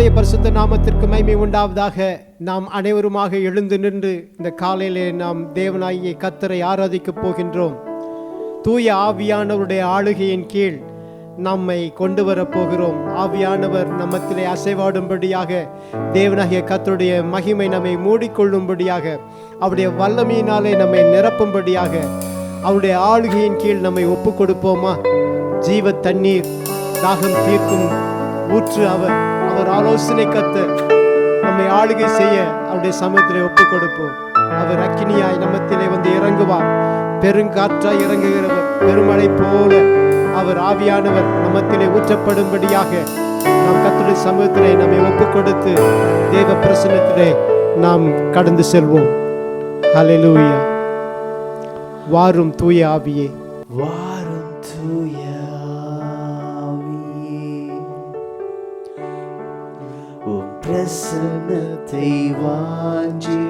கர்த்தருடைய பரிசுத்த நாமத்திற்கு மகிமை உண்டாவதாக. நாம் அனைவருமாக எழுந்து நின்று இந்த காலையிலே நாம் தேவனாகிய கர்த்தரை ஆராதிக்கப் போகின்றோம். தூய ஆவியானவருடைய ஆளுகையின் கீழ் நம்மை கொண்டு வரப் போகிறோம். ஆவியானவர் நம்மத்திலே அசைவாடும்படியாக, தேவனாகிய கர்த்தருடைய மகிமை நம்மை மூடிக்கொள்ளும்படியாக, அவருடைய வல்லமையினாலே நம்மை நிரப்பும்படியாக, அவருடைய ஆளுகையின் கீழ் நம்மை ஒப்பு கொடுப்போமா? ஜீவ தண்ணீர், தாகம் தீர்க்கும் ஊற்று அவர். அவர் ஆலோசனை கர்த்தர். நம்மை ஆளுகை செய்ய அவருடைய சமூகத்திலே ஒப்பு கொடுப்போம். அவர் அக்கினியாய் நம்மத்திலே வந்து இறங்குவார். பெருங்காற்றாய் இறங்குகிறவர், பெருமழை போல அவர் ஆவியானவர் நம்மத்திலே ஊற்றப்படும்படியாக நாம் கர்த்தருடைய சமூகத்திலே நம்மை ஒப்பு கொடுத்து தேவ பிரசன்னத்திலே நாம் கடந்து செல்வோம். ஹல்லேலூயா. வாரும் தூய ஆவியே, வாரும் தூய பிரசன்னத்தை வாஞ்சிக்கிறோம்.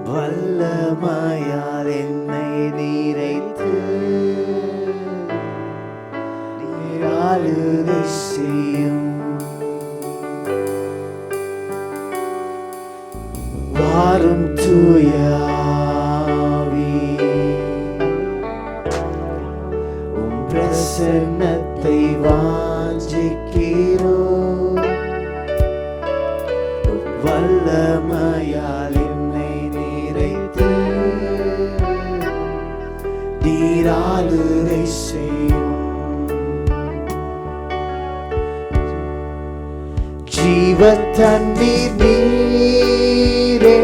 வல்லமையால் என்னை நிறைத்து நீராளுகை செய்யும். வாரும் தூய ஆவியே, பிரசன்னத்தை வல்லமையால் என்னை நிறைத்து நீராளுகை செய்யும். ஜீவ தண்ணீர் நீரே,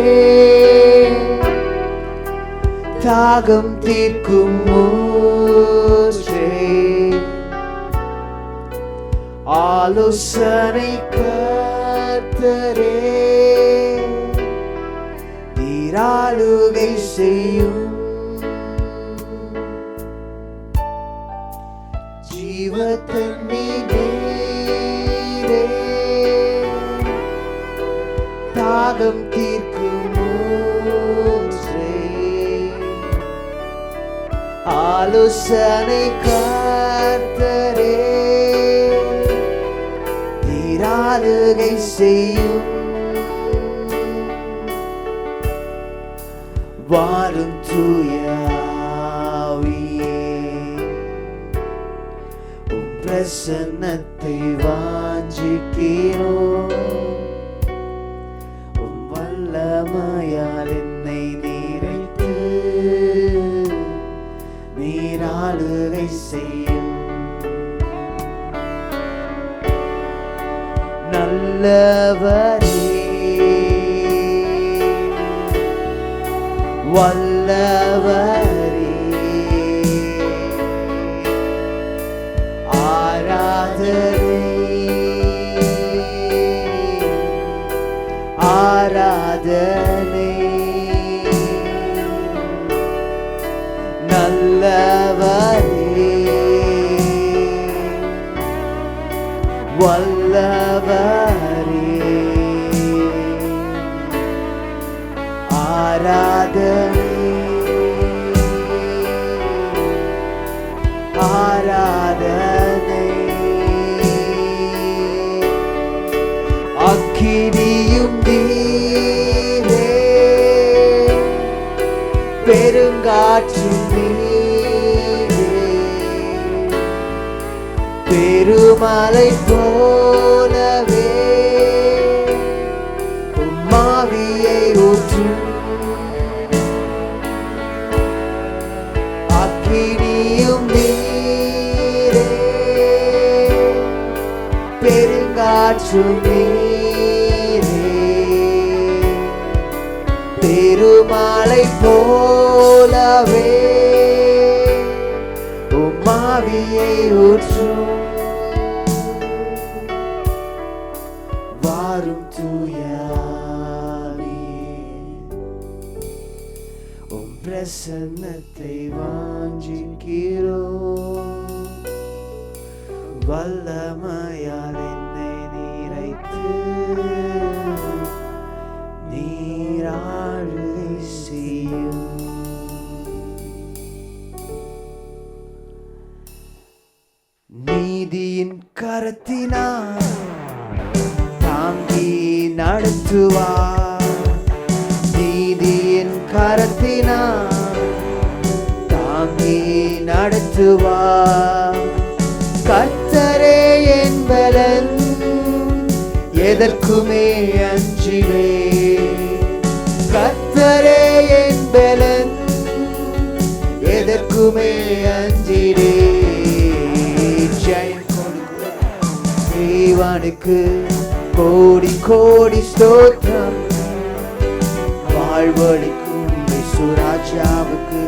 தாகம் தீர்க்கும் ஊற்றே, ஆலோசனை கர்த்தரே, நீராளுகை செய்யும். ஜீவ தண்ணீரே, தாகம் தீர்க்கும் ஊற்றே, ஆலோசனை கர்த்தரே, நீராளுகை செய்யும். வாரும் தூய ஆவியே, பிரசன்னத்தை வாஞ்சிக்கிறோம். வல்லமையால் என்னை நிறைத்து நீராளுகை செய்யும். நல்லவரே, வல்லவரே, ஆராதனை ஆராதனை. நல்லவரே, வல்லவரே, ஆராதனை ஆராதனை. அக்கினியும் நீரே, பெருங்காற்றும் நீரே, பெருமழை போலவே உம்மாவியை ஊற்றும். அக்கினியும் நீரே, பெருங்காற்றும் நீரே, பெருமழை போலவே உம்மாவியை ஊற்றும். வாரும் தூய ஆவியே, பிரசன்னத்தை வாஞ்சிக்கிறோம். வல்லமையால் என்னை நிறைத்து நீராளுகை செய்யும். நீ நீதியின் கரத்தினால் தாங்கி நடத்துவார். நீதியின் கரத்தினால் தாங்கி நடத்துவார். கர்த்தரே என் பலன், எதற்குமே அஞ்சிலே. கர்த்தரே என் பலன், எதற்குமே அஞ்சிலே. ஜெயம் கொடுக்கும் தேவனுக்கு கோடி கோடி ஸ்தோத்திரம். வாழ்வழிக்கும் இயேசு ராஜாவுக்கு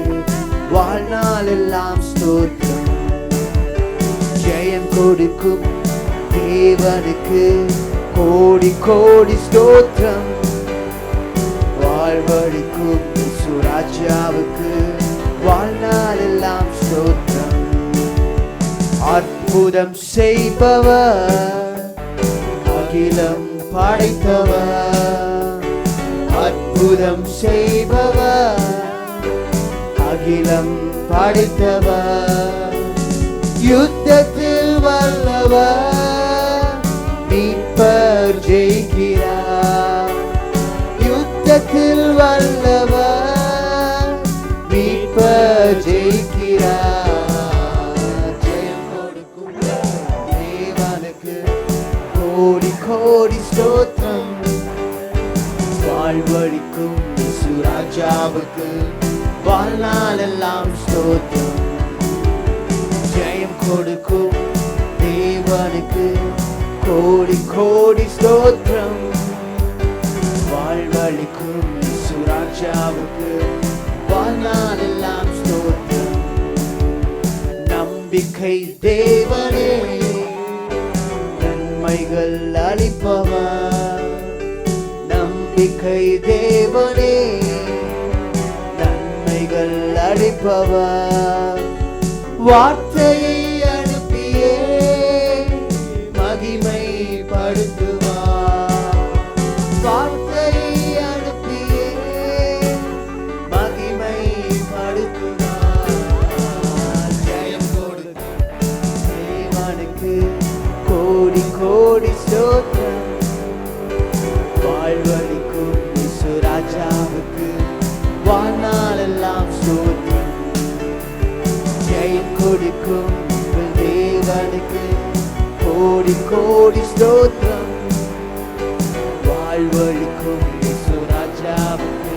வாழ்நாள் எல்லாம் ஸ்தோத்திரம். ஜெயம் கொடுக்கும் தேவனுக்கு கோடி கோடி ஸ்தோத்திரம். வாழ்வழிக்கும் இயேசு ராஜாவுக்கு வாழ்நாள் எல்லாம் ஸ்தோத்திரம். அற்புதம் செய்பவர், அகிலம் படைத்தவர். அற்புதம் செய்பவர், அகிலம் படைத்தவர். யுத்தத்தில் வல்லவர், மீட்பர் ஜெயிக்கிறார். யுத்தத்தில் வல்லவர், மீட்பர் ஜெயிக்கிறார். ஜெயம் கொடுக்கும் தேவனுக்கு கோடி கோடி ஸ்தோத்திரம். வாழ்வழிக்கும் இயேசு ராஜாவுக்கு வாழ்நாள் எல்லாம் ஸ்தோத்திரம். ஜெயம் கொடுக்கும் தேவனுக்கு கோடி கோடி ஸ்தோத்திரம். வாழ்வழிக்கும் இயேசு ராஜாவுக்கு வாழ்நாள் எல்லாம் ஸ்தோத்திரம். நம்பிக்கை தேவனே, நன்மைகள் அளிப்பவர். நம்பிக்கை தேவனே, நன்மைகள் அளிப்பவர். வார்த்தையை அனுப்பியே மகிமை படுத்துவார். வார்த்தையை அனுப்பியே மகிமை படுத்துவார். ஜெயம் கொடுக்கும் தேவனுக்கு கோடி கோடி ஸ்தோத்திரம். வாழ்வழிக்கும் இயேசு ராஜாவுக்கு வாழ்நாள் எல்லாம் ஸ்தோத்திரம். ஜெயம் கொடுக்கும் தேவனுக்கு கோடி கோடி ஸ்தோத்திரம். வாழ்வழிக்கும் இயேசு ராஜாவுக்கு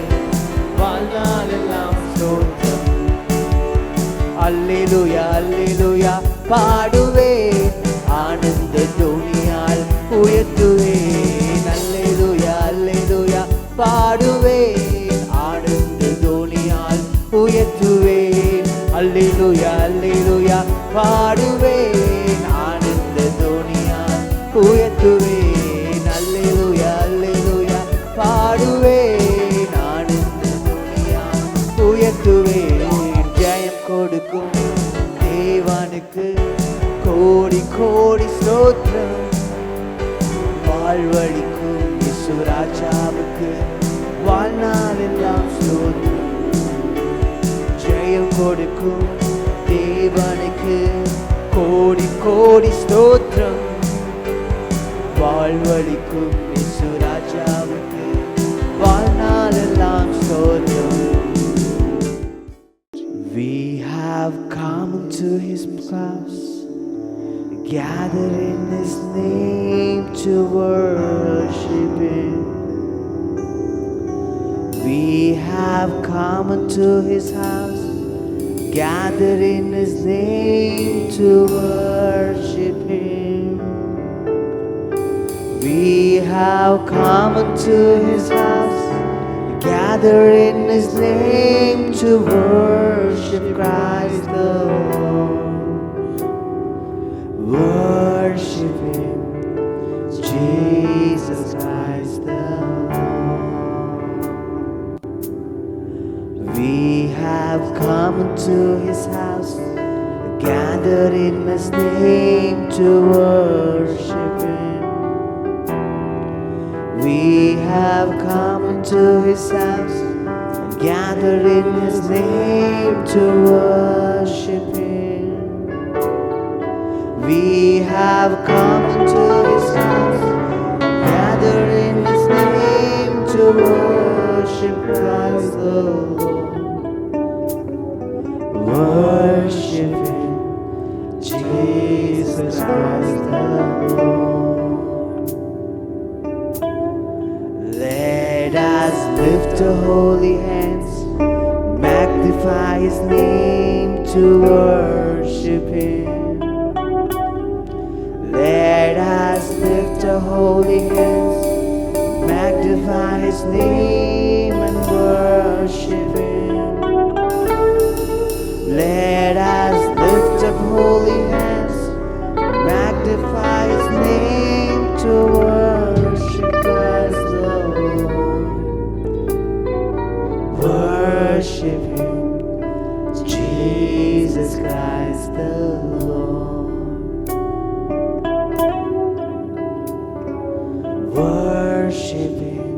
வாழ்நாள் எல்லாம் ஸ்தோத்திரம். அல்லேலூயா அல்லேலூயா பாடுவேன், ஆனந்த துணியால் உயர்த்துவேன். அல்லேலூயா அல்லேலூயா பாடுவேன், ஆனந்த துணியால் உயர்த்துவேன். அல்லேலூயா அல்லேலூயா பாடுவேன், ஆனந்த துணியால் உயர்த்துவேன். அல்லேலூயா அல்லேலூயா பாடுவேன், ஆனந்த துணியால் உயர்த்துவேன். ஜெயம் கொடுக்கும் தேவனுக்கு கோடி கோடி ஸ்தோத்திரம். வாழ்வழிக்கும் இயேசு ராஜாவுக்கு வாழ்நாள் எல்லாம் ஸ்தோத்திரம். ஜெயம் கொடுக்கும் தேவனுக்கு கோடி கோடி ஸ்தோத்திரம். வாழ்வழிக்கும் இயேசு ராஜாவுக்கு வாழ்நாள் எல்லாம் ஸ்தோத்திரம். We have come to his house, gathered in his name to worship him. We have come to his house, gathered in his name to worship him. We have come to his house, gathered in his name to worship Christ the Lord. Worship him, Jesus Christ the Lord. We have come to his house, gathered in his name to worship him. We have come to his house, gathered in his name to worship him. We have come into His house, gathered in His name to worship Christ the Lord. Worship Him, Jesus Christ the Lord. Let us lift our holy hands, magnify His name to worship Him. Let us lift our holy hands, magnify His name and worship Him. Let us lift up holy hands, magnify His name to worship Christ the Lord. Worship Him, Jesus Christ the Lord. Worship Him,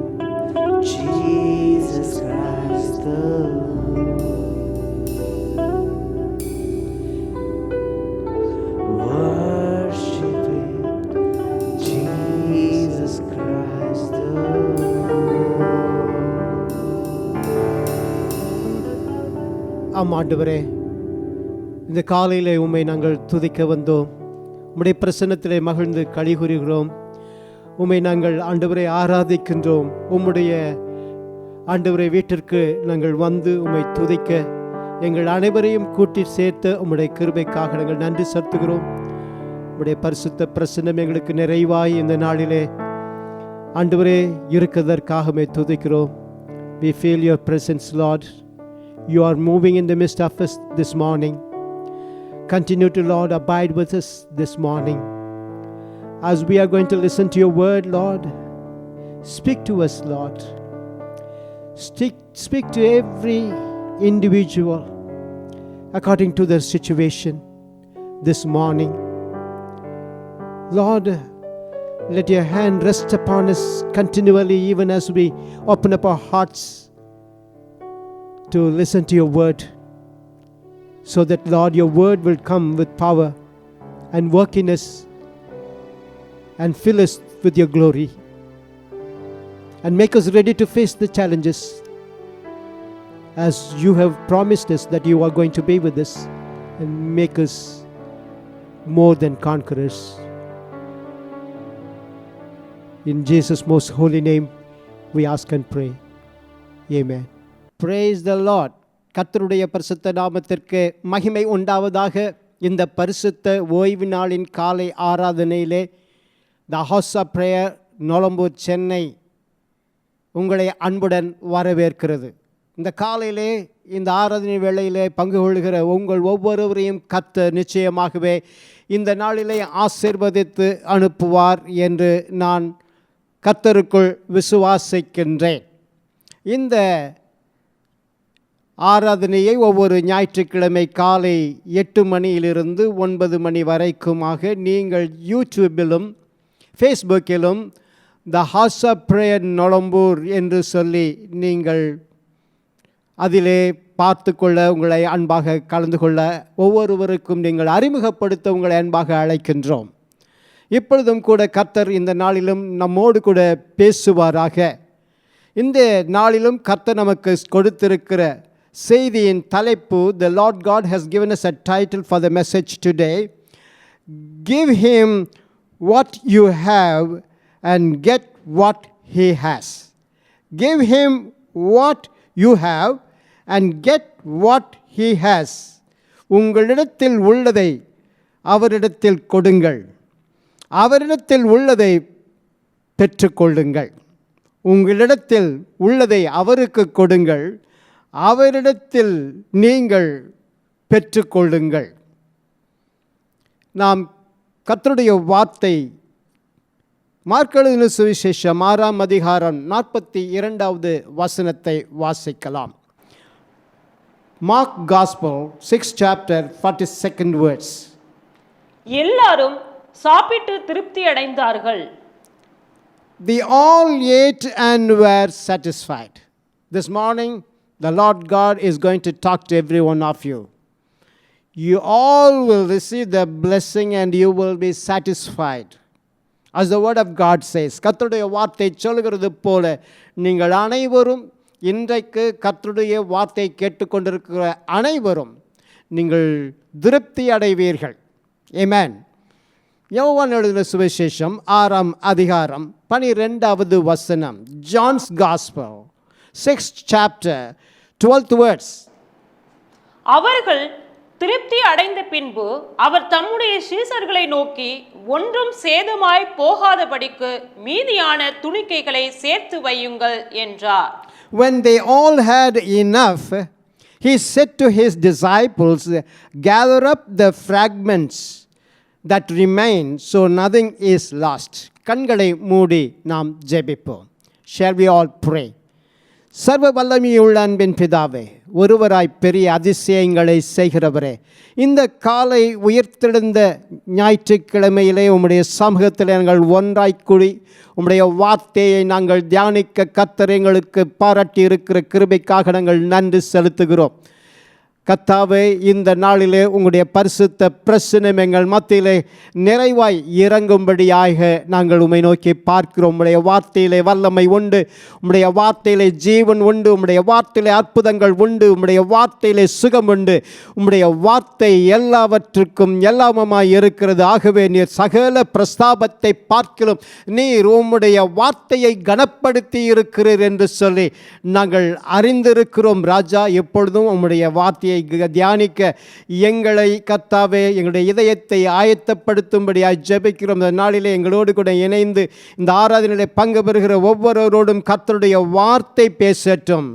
Jesus Christ the Lord. Worship Him, Jesus Christ the Lord. ஆமாண்டவரே, இந்த காலையிலே உம்மை நாங்கள் துதிக்க வந்தோம். உம்முடைய பிரசன்னத்திலே மகிழ்ந்து களி கூறுகிறோம். உம்மை நாங்கள் ஆண்டவரை ஆராதிக்கின்றோம். உம்முடைய ஆண்டவரை வீட்டிற்கு நாங்கள் வந்து உம்மை துதிக்க எங்கள் அனைவரையும் கூட்டி சேர்த்து உம்முடைய கிருபைக்காக நாங்கள் நன்றி செலுத்துகிறோம். உம்முடைய பரிசுத்த பிரசன்னம் எங்களுக்கு நிறைவாய் இந்த நாளிலே ஆண்டவரே இருக்கிறதற்காகவே துதிக்கிறோம். We feel your presence, Lord. You are moving in the midst of us this morning. Continue to, Lord, abide with us this morning. As we are going to listen to your word, Lord, speak to us, Lord. Speak to every individual according to their situation this morning. Lord, let your hand rest upon us continually, even as we open up our hearts to listen to your word, so that, Lord, your word will come with power and work in us and fill us with your glory and make us ready to face the challenges, as you have promised us that you are going to be with us and make us more than conquerors. In Jesus' most holy name we ask and pray. Amen. Praise the Lord. கர்த்தருடைய பரிசுத்த நாமத்திற்கு மகிமை உண்டாவதாக. இந்த பரிசுத்த ஓய்வு நாளின் காலை ஆராதனையிலே The House of Prayer Nolambur Chennai உங்களை அன்புடன் வரவேற்கிறது. இந்த காலையிலே இந்த ஆராதனை வேளையிலே பங்கு கொள்கிற உங்கள் ஒவ்வொருவரையும் கர்த்தர் நிச்சயமாகவே இந்த நாளிலே ஆசீர்வதித்து அனுப்புவார் என்று நான் கர்த்தருக்குள் விசுவாசிக்கின்றேன். இந்த ஆராதனையை ஒவ்வொரு ஞாயிற்றுக்கிழமை காலை 8 மணியிலிருந்து 9 மணி வரைக்குமாக நீங்கள் யூடியூபிலும் ஃபேஸ்புக்கிலும் the house of prayer Nolambur என்று சொல்லி நீங்கள் அதிலே பார்த்து கொள்ள உங்களை அன்பாக கலந்து கொள்ள ஒவ்வொருவருக்கும் நீங்கள் அறிமுகப்படுத்த உங்களை அன்பாக அழைக்கின்றோம். இப்பொழுதும் கூட கர்த்தர் இந்த நாளிலும் நம்மோடு கூட பேசுவாராக. இந்த நாளிலும் கர்த்தர் நமக்கு கொடுத்திருக்கிற செய்தியின் தலைப்பு, The Lord God has given us a title for the message today. Give him what you have and get what he has. Give him what you have and get what he has. உங்களிடத்தில் உள்ளதை அவரிடத்தில் கொடுங்கள், அவரிடத்தில் உள்ளதை பெற்றுக்கொள்ளுங்கள். உங்களிடத்தில் உள்ளதை அவருக்கு கொடுங்கள், அவரிடத்தில் நீங்கள் பெற்றுக்கொள்ளுங்கள். நாம் கர்த்தருடைய வார்த்தை மார்க் எழுதின சுவிசேஷம் 6ஆம் அதிகாரம் 42வது வசனத்தை வாசிக்கலாம். Mark Gospel 6th chapter 42nd verse. எல்லாரும் சாப்பிட்டு திருப்தி அடைந்தார்கள். They all ate and were satisfied. This morning, the Lord God is going to talk to every one of you. you all will receive the blessing and you will be satisfied. As the word of God says, கர்த்தருடைய வார்த்தை சொல்கிறது போல நீங்கள் அனைவரும் இன்றைக்கு கர்த்தருடைய வார்த்தை கேட்டுக்கொண்டிருக்கிற அனைவரும் நீங்கள் திருப்தி அடைவீர்கள். Amen. யோவான் எழுதின சுவிசேஷம் 6ஆம் அதிகாரம் 12வது வசனம். John's Gospel 6th chapter 12th verse. அவர்கள் திருப்தி அடைந்த பின்பு அவர் தம்முடைய சீசர்களை நோக்கி, ஒன்றும் சேதமாய் போகாதபடிக்கு மீதியான துணிக்கைகளை சேர்த்து வையுங்கள் என்றார். When they all had enough, he said to his disciples, gather up the fragments that remain, so nothing is lost. கண்களை மூடி நாம் ஜெபிப்போம். Shall we all pray? சர்வ வல்லமையுள்ள அன்பின் பிதாவே, ஒருவராய் பெரிய அதிசயங்களை செய்கிறவரே, இந்த காலை உயிர்த்தெழுந்த ஞாயிற்றுக்கிழமையிலே உம்முடைய சமூகத்தில் நாங்கள் ஒன்றாய் கூடி உம்முடைய வார்த்தையை நாங்கள் தியானிக்க கர்த்தர் எங்களுக்கு பாராட்டி இருக்கிற கிருபைக்காக நாங்கள் நன்றி செலுத்துகிறோம். கர்த்தாவே, இந்த நாளிலே உங்களுடைய பரிசுத்த பிரசன்னம் எங்கள் மத்தியிலே நிறைவாய் இறங்கும்படியாக நாங்கள் உம்மை நோக்கி பார்க்கிறோம். உம்முடைய வார்த்தையிலே வல்லமை உண்டு, உம்முடைய வார்த்தையிலே ஜீவன் உண்டு, உம்முடைய வார்த்தையிலே அற்புதங்கள் உண்டு, உம்முடைய வார்த்தையிலே சுகம் உண்டு. உம்முடைய வார்த்தை எல்லாவற்றுக்கும் எல்லாமுமாய் இருக்கிறது. ஆகவே நீர் சகல பிரஸ்தாபத்தை பார்க்கிறோம், நீர் உம்முடைய வார்த்தையை கனப்படுத்தி இருக்கிறீர் என்று சொல்லி நாங்கள் அறிந்திருக்கிறோம். ராஜா, எப்பொழுதும் உம்முடைய வார்த்தையை தியானிக்க எங்களை கர்த்தாவே எங்களுடைய இதயத்தை ஆயத்தப்படுத்தும்படியாய் ஜெபிக்கிறோம். இந்த நாளிலே எங்களோடு கூட இணைந்து இந்த ஆராதனையிலே பங்கு பெறுகிற ஒவ்வொருவரோடும் கர்த்தருடைய வார்த்தை பேசட்டும்.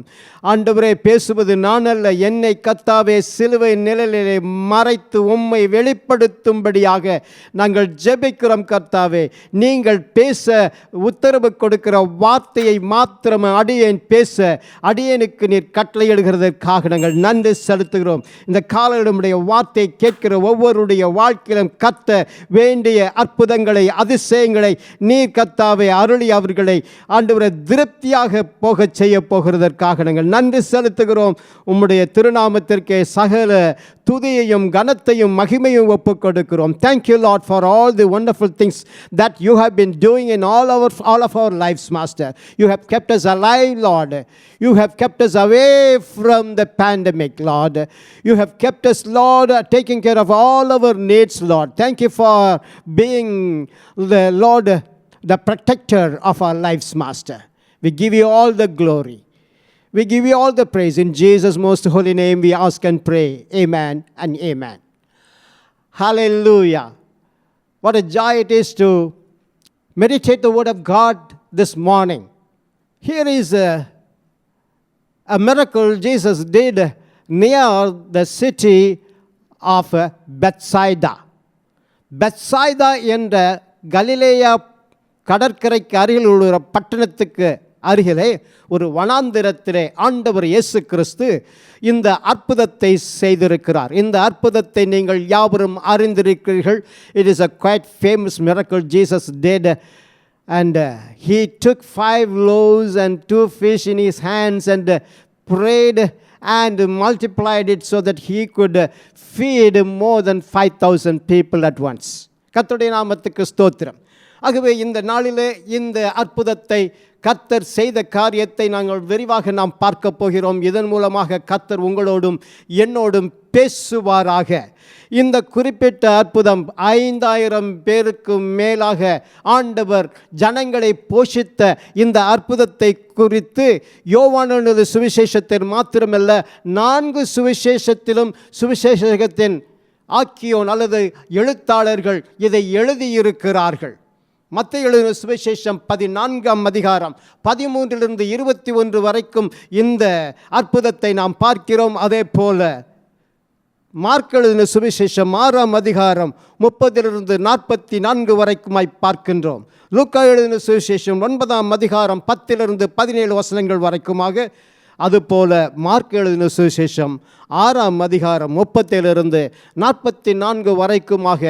ஆண்டவரே, பேசுவது நான் அல்ல, என்னை கர்த்தாவே சிலுவை நிழலிலே மறைத்து உம்மை வெளிப்படுத்தும்படியாக நாங்கள் ஜெபிக்கிறோம். கர்த்தாவே, நீங்கள் பேச உத்தரவு கொடுக்கிற வார்த்தையை மாத்திரம் அடியேன் பேச அடியேனுக்கு நீர் கட்டளையிடுகிறதற்காக நாங்கள் நன்றி செலுத்துகிறோம். இந்த காலையிலுடைய வார்த்தை கேட்கிற ஒவ்வொருடைய வாழ்க்கையிலும் கத்த வேண்டிய அற்புதங்களை அதிசயங்களை நீர் கர்த்தாவே அருளி அவர்களை ஆண்டவரை திருப்தியாக போக செய்ய போகிறதற்காக நாங்கள் நன்றி செலுத்துகிறோம். உம்முடைய திருநாமத்திற்கே சகல துதியையும் கனத்தையும் மகிமையும் ஒப்புக் கொடுக்கிறோம். Thank you, Lord, for all the wonderful things that you have been doing in all of our lives, Master. You have kept us alive, Lord. You have kept us away from the pandemic, Lord. You have kept us, Lord, taking care of all our needs, Lord. Thank you for being the Lord, the protector of our lives, Master. We give you all the glory. We give you all the praise. In Jesus' most holy name we ask and pray. Amen and amen. Hallelujah. What a joy it is to meditate the word of God this morning. Here is a miracle Jesus did near the city of Bethsaida. Bethsaida என்ற கலிலேயா கடற்கரைக்கு அருகில் உள்ள பட்டணத்துக்கு அருகிலே ஒரு வனாந்திரத்திலே ஆண்டவர் இயேசு கிறிஸ்து இந்த அற்புதத்தை செய்திருக்கிறார். இந்த அற்புதத்தை நீங்கள் யாவரும் அறிந்திருக்கிறீர்கள். It is a quite famous miracle Jesus did, and he took 5 loaves and 2 fish in his hands and prayed and multiplied it so that he could feed more than 5,000 people at once. கர்த்தருடைய நாமத்துக்கு ஸ்தோத்திரம். ஆகவே இந்த நாளிலே இந்த அற்புதத்தை கர்த்தர் செய்த காரியத்தை நாங்கள் விரிவாக நாம் பார்க்க போகிறோம். இதன் மூலமாக கர்த்தர் உங்களோடும் என்னோடும் பேசுவாராக. இந்த குறிப்பிட்ட அற்புதம் 5000 பேருக்கு மேலாக ஆண்டவர் ஜனங்களை போஷித்த இந்த அற்புதத்தை குறித்து யோவான் எழுதின சுவிசேஷத்தில் மாத்திரமல்ல 4 சுவிசேஷத்திலும் சுவிசேஷகத்தின் ஆக்கியோன் அல்லது எழுத்தாளர்கள் இதை எழுதியிருக்கிறார்கள். மத்தேயு எழுதின சுவிசேஷம் 14ஆம் அதிகாரம் 13 21 வரைக்கும் இந்த அற்புதத்தை நாம் பார்க்கிறோம். அதே போல மார்க் எழுதின சுவிசேஷம் 6ஆம் அதிகாரம் 30 44 வரைக்குமாய் பார்க்கின்றோம். லூக்கா எழுதின சுவிசேஷம் 9ஆம் அதிகாரம் 10 17 வசனங்கள் வரைக்குமாக, அதுபோல மார்க் எழுதின சுவிசேஷம் 6ஆம் அதிகாரம் 37 44 வரைக்குமாக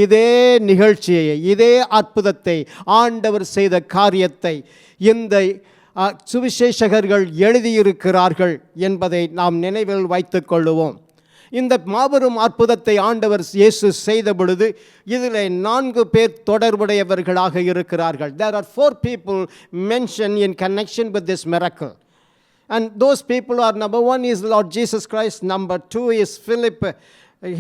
இதே நிகழ்ச்சியை, இதே அற்புதத்தை, ஆண்டவர் செய்த காரியத்தை இந்த சுவிசேஷகர்கள் எழுதியிருக்கிறார்கள் என்பதை நாம் நினைவில் வைத்துக் கொள்ளுவோம். இந்த மாபெரும் அற்புதத்தை ஆண்டவர் இயேசு செய்த பொழுது இதில் 4 பேர் தொடர்புடையவர்களாக இருக்கிறார்கள். There are 4 people mentioned in connection with this miracle. And those people are, number 1 is Lord Jesus Christ, number 2 is Philip,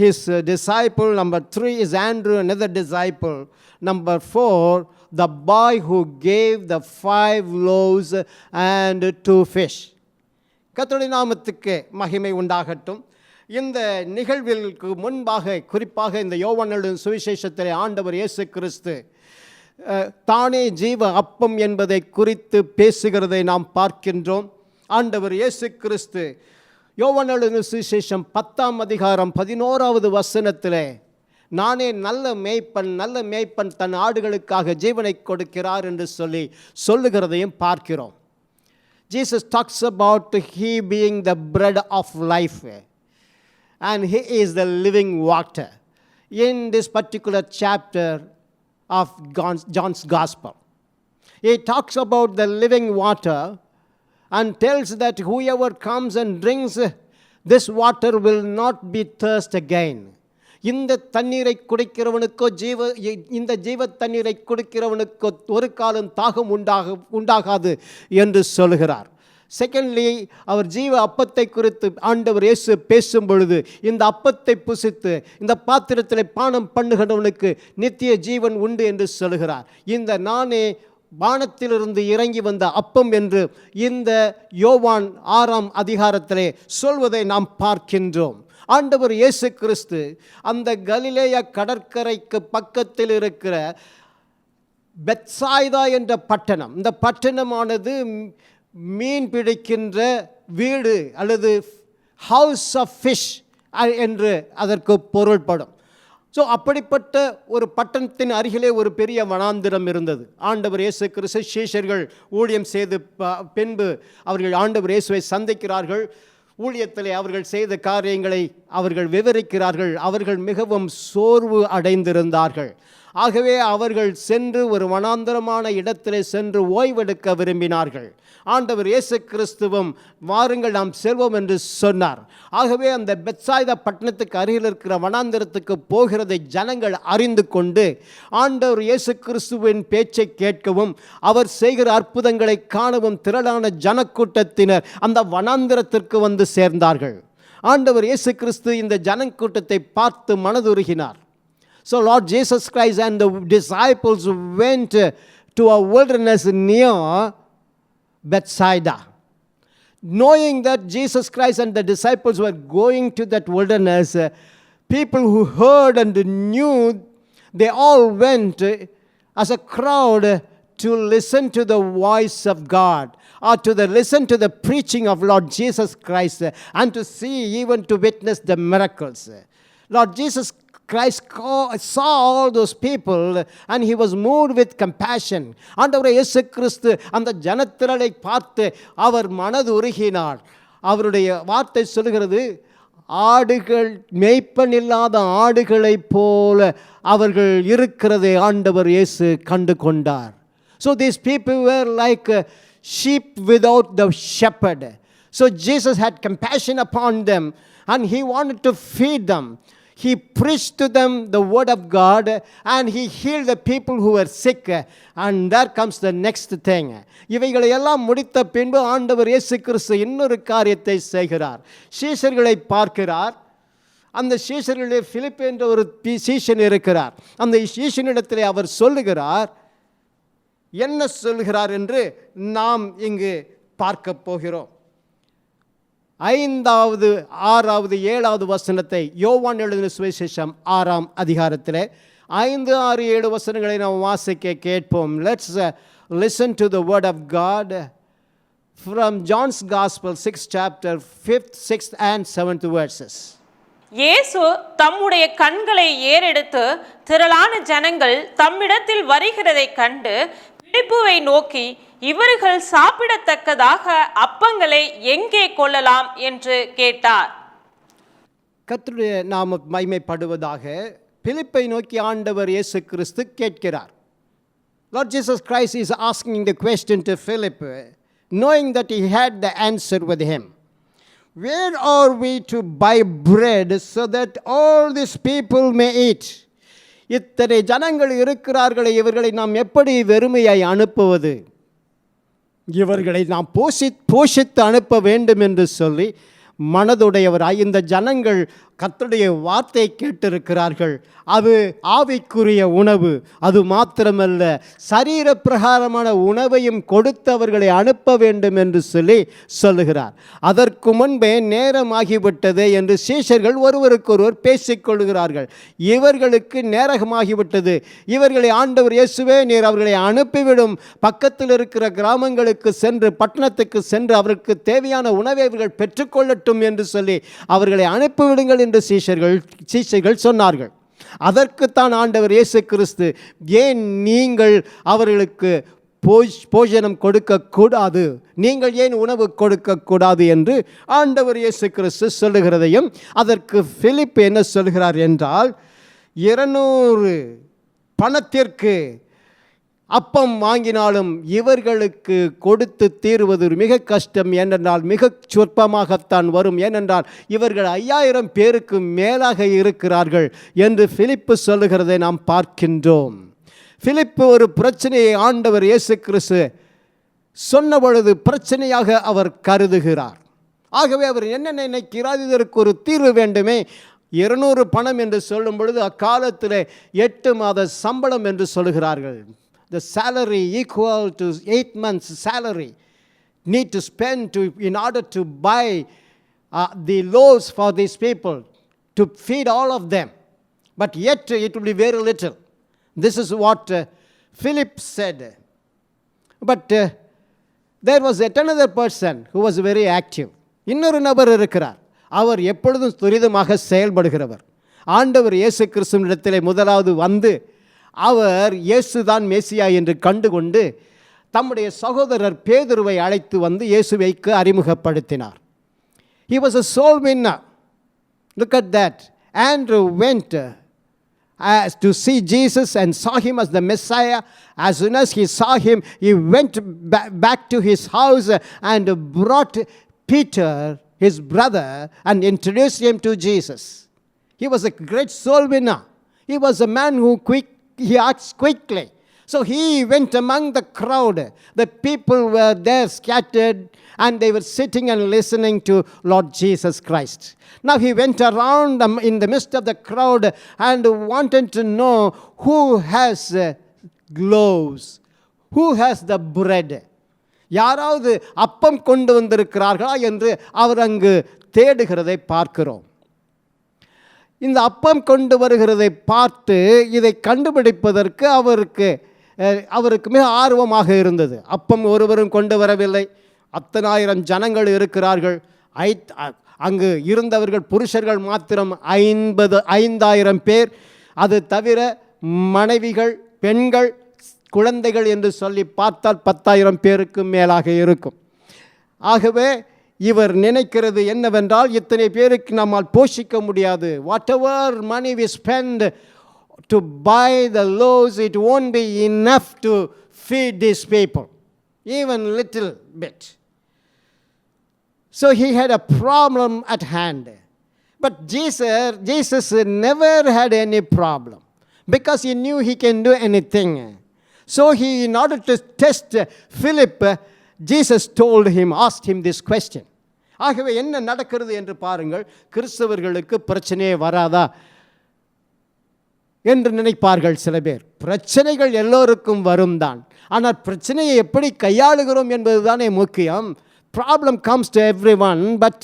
his disciple, number 3 is Andrew, another disciple, number 4, the boy who gave the 5 loaves and 2 fish. கர்த்தருடைய நாமத்துக்கு மகிமை உண்டாகட்டும். இந்த நிகழ்விற்கு முன்பாக, குறிப்பாக இந்த யோவான் எழுதின சுவிசேஷத்திலே ஆண்டவர் இயேசு கிறிஸ்து தானே ஜீவ அப்பம் என்பதை குறித்து பேசுகிறதை நாம் பார்க்கின்றோம். ஆண்டவர் இயேசு கிறிஸ்து யோவான் எழுதின சுவிசேஷம் 10ஆம் அதிகாரம் 11வது வசனத்திலே நானே நல்ல மேய்ப்பன் தன் ஆடுகளுக்காக ஜீவனை கொடுக்கிறார் என்று சொல்லுகிறதையும் பார்க்கிறோம். Jesus talks about he being the bread of life and he is the living water in this particular chapter of John's Gospel. He talks about the living water and tells that whoever comes and drinks this water will not be thirst again. இந்த தண்ணீரை குடிக்கிறவனுக்கோ இந்த ஜீவ தண்ணீரை குடிக்கிறவனுக்கோ ஒரு காலம் தாகம் உண்டாகாது என்று சொல்கிறார். செகண்ட்லி, அவர் ஜீவ அப்பத்தை குறித்து ஆண்டவர் இயேசு பேசும் பொழுது இந்த அப்பத்தை புசித்து இந்த பாத்திரத்தில் பானம் பண்ணுகிறவனுக்கு நித்திய ஜீவன் உண்டு என்று சொல்கிறார். இந்த நானே வானத்திலிருந்து இறங்கி வந்த அப்பம் என்று இந்த யோவான் 6ஆம் அதிகாரத்திலே சொல்வதை நாம் பார்க்கின்றோம். ஆண்டவர் இயேசு கிறிஸ்து அந்த கலிலேயா கடற்கரைக்கு பக்கத்தில் இருக்கிற பெத்சாய்தா என்ற பட்டணம், இந்த பட்டணமானது மீன் பிடிக்கின்ற வீடு அல்லது ஹவுஸ் ஆஃப் ஃபிஷ் என்று அதற்கு பொருள்படும். ஸோ அப்படிப்பட்ட ஒரு பட்டணத்தின் அருகிலே ஒரு பெரிய வனாந்திரம் இருந்தது. ஆண்டவர் இயேசு கிறிஸ்து சீஷர்கள் ஊழியம் செய்து பின்பு அவர்கள் ஆண்டவர் இயேசுவை சந்திக்கிறார்கள். ஊழியத்திலே அவர்கள் செய்த காரியங்களை அவர்கள் விவரிக்கிறார்கள். அவர்கள் மிகவும் சோர்வு அடைந்திருந்தார்கள். ஆகவே அவர்கள் சென்று ஒரு வனாந்தரமான இடத்திலே சென்று ஓய்வெடுக்க விரும்பினார்கள். ஆண்டவர் இயேசு கிறிஸ்துவும் வாருங்கள் நாம் செல்வோம் என்று சொன்னார். ஆகவே அந்த பெத்சாய்தா பட்டணத்துக்கு அருகில் இருக்கிற வனாந்தரத்துக்கு போகிறதை ஜனங்கள் அறிந்து கொண்டு ஆண்டவர் இயேசு கிறிஸ்துவின் பேச்சை கேட்கவும் அவர் செய்கிற அற்புதங்களை காணவும் திரளான ஜனக்கூட்டத்தினர் அந்த வனாந்தரத்திற்கு வந்து சேர்ந்தார்கள். ஆண்டவர் இயேசு கிறிஸ்து இந்த ஜனக்கூட்டத்தை பார்த்து மனதுருகினார். So Lord Jesus Christ and the disciples went to a wilderness near Bethsaida. Knowing that Jesus Christ and the disciples were going to that wilderness, people who heard and knew, they all went as a crowd to listen to the voice of God, or to listen to the preaching of Lord Jesus Christ, and to see, even to witness the miracles. Lord Jesus Christ saw all those people and he was moved with compassion. ஆண்டவர் இயேசு கிறிஸ்து அந்த ஜனத்திரளை பார்த்து அவர் மனது உருகினார். அவருடைய வார்த்தை சொல்கிறது, ஆடுகள் மேய்ப்பன் இல்லாத ஆடுகளைப் போல அவர்கள் இருக்கிறதை ஆண்டவர் இயேசு கண்டு கொண்டார். So these people were like sheep without the shepherd. So Jesus had compassion upon them and he wanted to feed them. He preached to them the word of God and he healed the people who were sick. And there comes the next thing. இவைகளை எல்லாம் முடித்த பின்பு ஆண்டவர் இயேசு கிறிஸ்து இன்னொரு காரியத்தை செய்கிறார். சீஷர்களை பார்க்கிறார். அந்த சீஷர்களிலே பிலிப் என்ற ஒரு சீஷன் இருக்கிறார். அந்த சீஷனிடத்திலே அவர் சொல்லுகிறார். என்ன சொல்கிறார் என்று நாம் இங்கு பார்க்க போகிறோம். 5வது 6வது 7வது வசனத்தை யோவான் எழுதின சுவிசேஷம் 6ஆம் அதிகாரத்திலே 5, 6, 7 வசனங்களை நாம் வாசிக்க கேட்போம். Let's listen to the word of God from John's Gospel 6th chapter 5th, 6th and 7th verses. இயேசு தம்முடைய கண்களை ஏறெடுத்து திரளான ஜனங்கள் தம்மிடத்தில் வருகிறதைக் கண்டு பிலிப்புவை நோக்கி, இவர்கள் சாப்பிடத்தக்கதாக அப்பங்களை எங்கே கொள்ளலாம் என்று கேட்டார். கர்த்தருடைய நாமம் மகிமைப்படுவதாக. பிலிப்பை நோக்கி ஆண்டவர் இயேசு கிறிஸ்து கேட்கிறார். Lord Jesus Christ is asking the question to Philip, knowing that he had the answer with him. where are we to buy bread so that all these people may eat? இத்தனை ஜனங்கள் இருக்கிறார்களே, இவர்களை நாம் எப்படி வெறுமையாய் அனுப்புவது? இவர்களை நாம் போஷித்து அனுப்ப வேண்டும் என்று சொல்லி மனதுடையவராய் இந்த ஜனங்கள் கர்த்தருடைய வார்த்தை கேட்டிருக்கிறார்கள். அது ஆவிக்குரிய உணவு, அது மாத்திரமல்ல சரீர பிரகாரமான உணவையும் கொடுத்து அவர்களை அனுப்ப வேண்டும் என்று சொல்லுகிறார். அதற்கு முன்பே நேரமாகிவிட்டது என்று சீஷர்கள் ஒருவருக்கொருவர் பேசிக்கொள்கிறார்கள். இவர்களுக்கு நேரமாகிவிட்டது, இவர்களை ஆண்டவர் இயேசுவே நீர் அவர்களை அனுப்பிவிடும், பக்கத்தில் இருக்கிற கிராமங்களுக்கு சென்று பட்டணத்துக்கு சென்று அவருக்கு தேவையான உணவை அவர்கள் பெற்றுக்கொள்ளட்டும் என்று சொல்லி அவர்களை அனுப்பிவிடுங்கள் என்று சீஷர்கள் சொன்னார்கள். அதற்குத்தான் ஆண்டவர் இயேசு கிறிஸ்து, ஏன் நீங்கள் அவர்களுக்கு போஜனம் கொடுக்கக்கூடாது, நீங்கள் ஏன் உணவு கொடுக்கக்கூடாது என்று ஆண்டவர் இயேசு கிறிஸ்து சொல்லுகிறதையும், அதற்கு பிலிப் என்ன சொல்கிறார் என்றால், 200 பணத்திற்கு அப்பம் வாங்கினாலும் இவர்களுக்கு கொடுத்து தீர்வது மிக கஷ்டம், ஏனென்றால் மிக சொற்பமாகத்தான் வரும், ஏனென்றால் இவர்கள் 5000 பேருக்கு மேலாக இருக்கிறார்கள் என்று பிலிப்பு சொல்லுகிறதை நாம் பார்க்கின்றோம். பிலிப்பு ஒரு பிரச்சனையை ஆண்டவர் இயேசு கிறிஸ்து சொன்ன பொழுது பிரச்சனையாக அவர் கருதுகிறார். ஆகவே அவர் என்ன நினைக்கிறார், இதற்கு ஒரு தீர்வு வேண்டுமே. 200 பணம் என்று சொல்லும் பொழுது அக்காலத்தில் 8 மாத சம்பளம் என்று சொல்கிறார்கள். The salary equal to 8 months salary need to spend in order to buy the loaves for these people, to feed all of them. But yet it will be very little. This is what Philip said. But there was yet another person who was very active. இன்னொரு நபர் இருக்கிறார், அவர் எப்பொழுதும் துரிதமாக செயல்படுகிறவர். ஆண்டவர் இயேசு கிறிஸ்துவினிடத்திலே முதலாவது வந்து அவர் இயேசுதான் மேசியா என்று கண்டுகொண்டு தம்முடைய சகோதரர் பேதுருவை அழைத்து வந்து இயேசுவைக்கு அறிமுகப்படுத்தினார். He was a soul winner. Look at that. Andrew went to see Jesus and saw him as the Messiah. As soon as he saw him, he went back to his house and brought Peter, his brother, and introduced him to Jesus. He was a great soul winner. He was a man who he acts quickly. So he went among the crowd. The people were there scattered and they were sitting and listening to Lord Jesus Christ. Now he went around in the midst of the crowd and wanted to know who has loaves, who has the bread. யாராவது அப்பம் கொண்டு வந்திருக்கிறார்களா என்று அவர் அங்கு தேடுகிறதை பார்க்கிறோம். இந்த அப்பம் கொண்டு வருகிறதை பார்த்து இதை கண்டுபிடிப்பதற்கு அவருக்கு மிக ஆர்வமாக இருந்தது. அப்பம் ஒருவரும் கொண்டு வரவில்லை, 10,000 ஜனங்கள் இருக்கிறார்கள். அங்கு இருந்தவர்கள் புருஷர்கள் மாத்திரம் 5,000 பேர். அது தவிர மனைவிகள், பெண்கள், குழந்தைகள் என்று சொல்லி பார்த்தால் 10,000 பேருக்கு மேலாக இருக்கும். ஆகவே இவர் நினைக்கிறது என்னவென்றால், இத்தனை பேருக்கு நம்மால் போஷிக்க முடியாது. whatever money we spend to buy the loaves, it won't be enough to feed these people, even little bit. So he had a problem at hand. But Jesus never had any problem because he knew he can do anything. So in order to test Philip, Jesus asked him this question. ஆகவே என்ன நடக்கிறது என்று பாருங்கள். கிறிஸ்தவர்களுக்கு பிரச்சனையே வராதா என்று நினைப்பார்கள் சில பேர். பிரச்சனைகள் எல்லோருக்கும் வரும் தான், ஆனால் பிரச்சனையை எப்படி கையாளுகிறோம் என்பதுதானே முக்கியம். Problem comes to everyone, but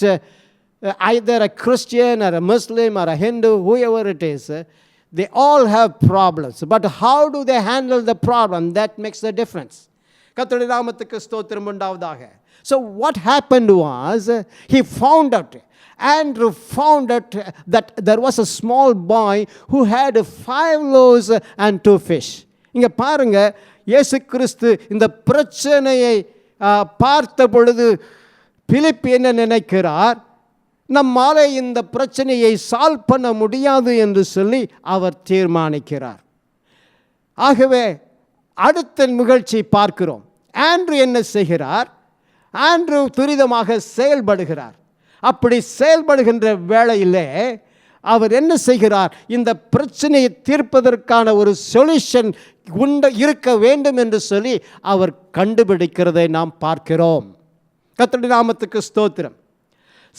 either a Christian or a Muslim or a Hindu, whoever it is, they all have problems. But how do they handle the problem? That makes the difference. கர்த்தருடைய நாமத்துக்கு ஸ்தோத்திரம் உண்டாவதாக. So what happened was, Andrew found out that there was a small boy who had 5 loaves and 2 fish. இங்க பாருங்க, இயேசு கிறிஸ்து இந்த பிரச்சனையை பார்த்த பொழுது பிலிப் என்ன நினைக்கிறார், நம்மாலே இந்த பிரச்சனையை சால்வ் பண்ண முடியாது என்று சொல்லி அவர் தீர்மானிக்கிறார். ஆகவே அடுத்த நிகழ்ச்சி பார்க்கிறோம். ஆண்ட்ரூ என்ன செய்கிறார்? ஆண்ட்ரூ துரிதமாக செயல்படுகிறார். அப்படி செயல்படுகின்ற வேளையிலே அவர் என்ன செய்கிறார்? இந்த பிரச்சனையை தீர்ப்பதற்கான ஒரு சொல்யூஷன் இருக்க வேண்டும் என்று சொல்லி அவர் கண்டுபிடிக்கிறதை நாம் பார்க்கிறோம். கர்த்தருடைய நாமத்துக்கு ஸ்தோத்திரம்.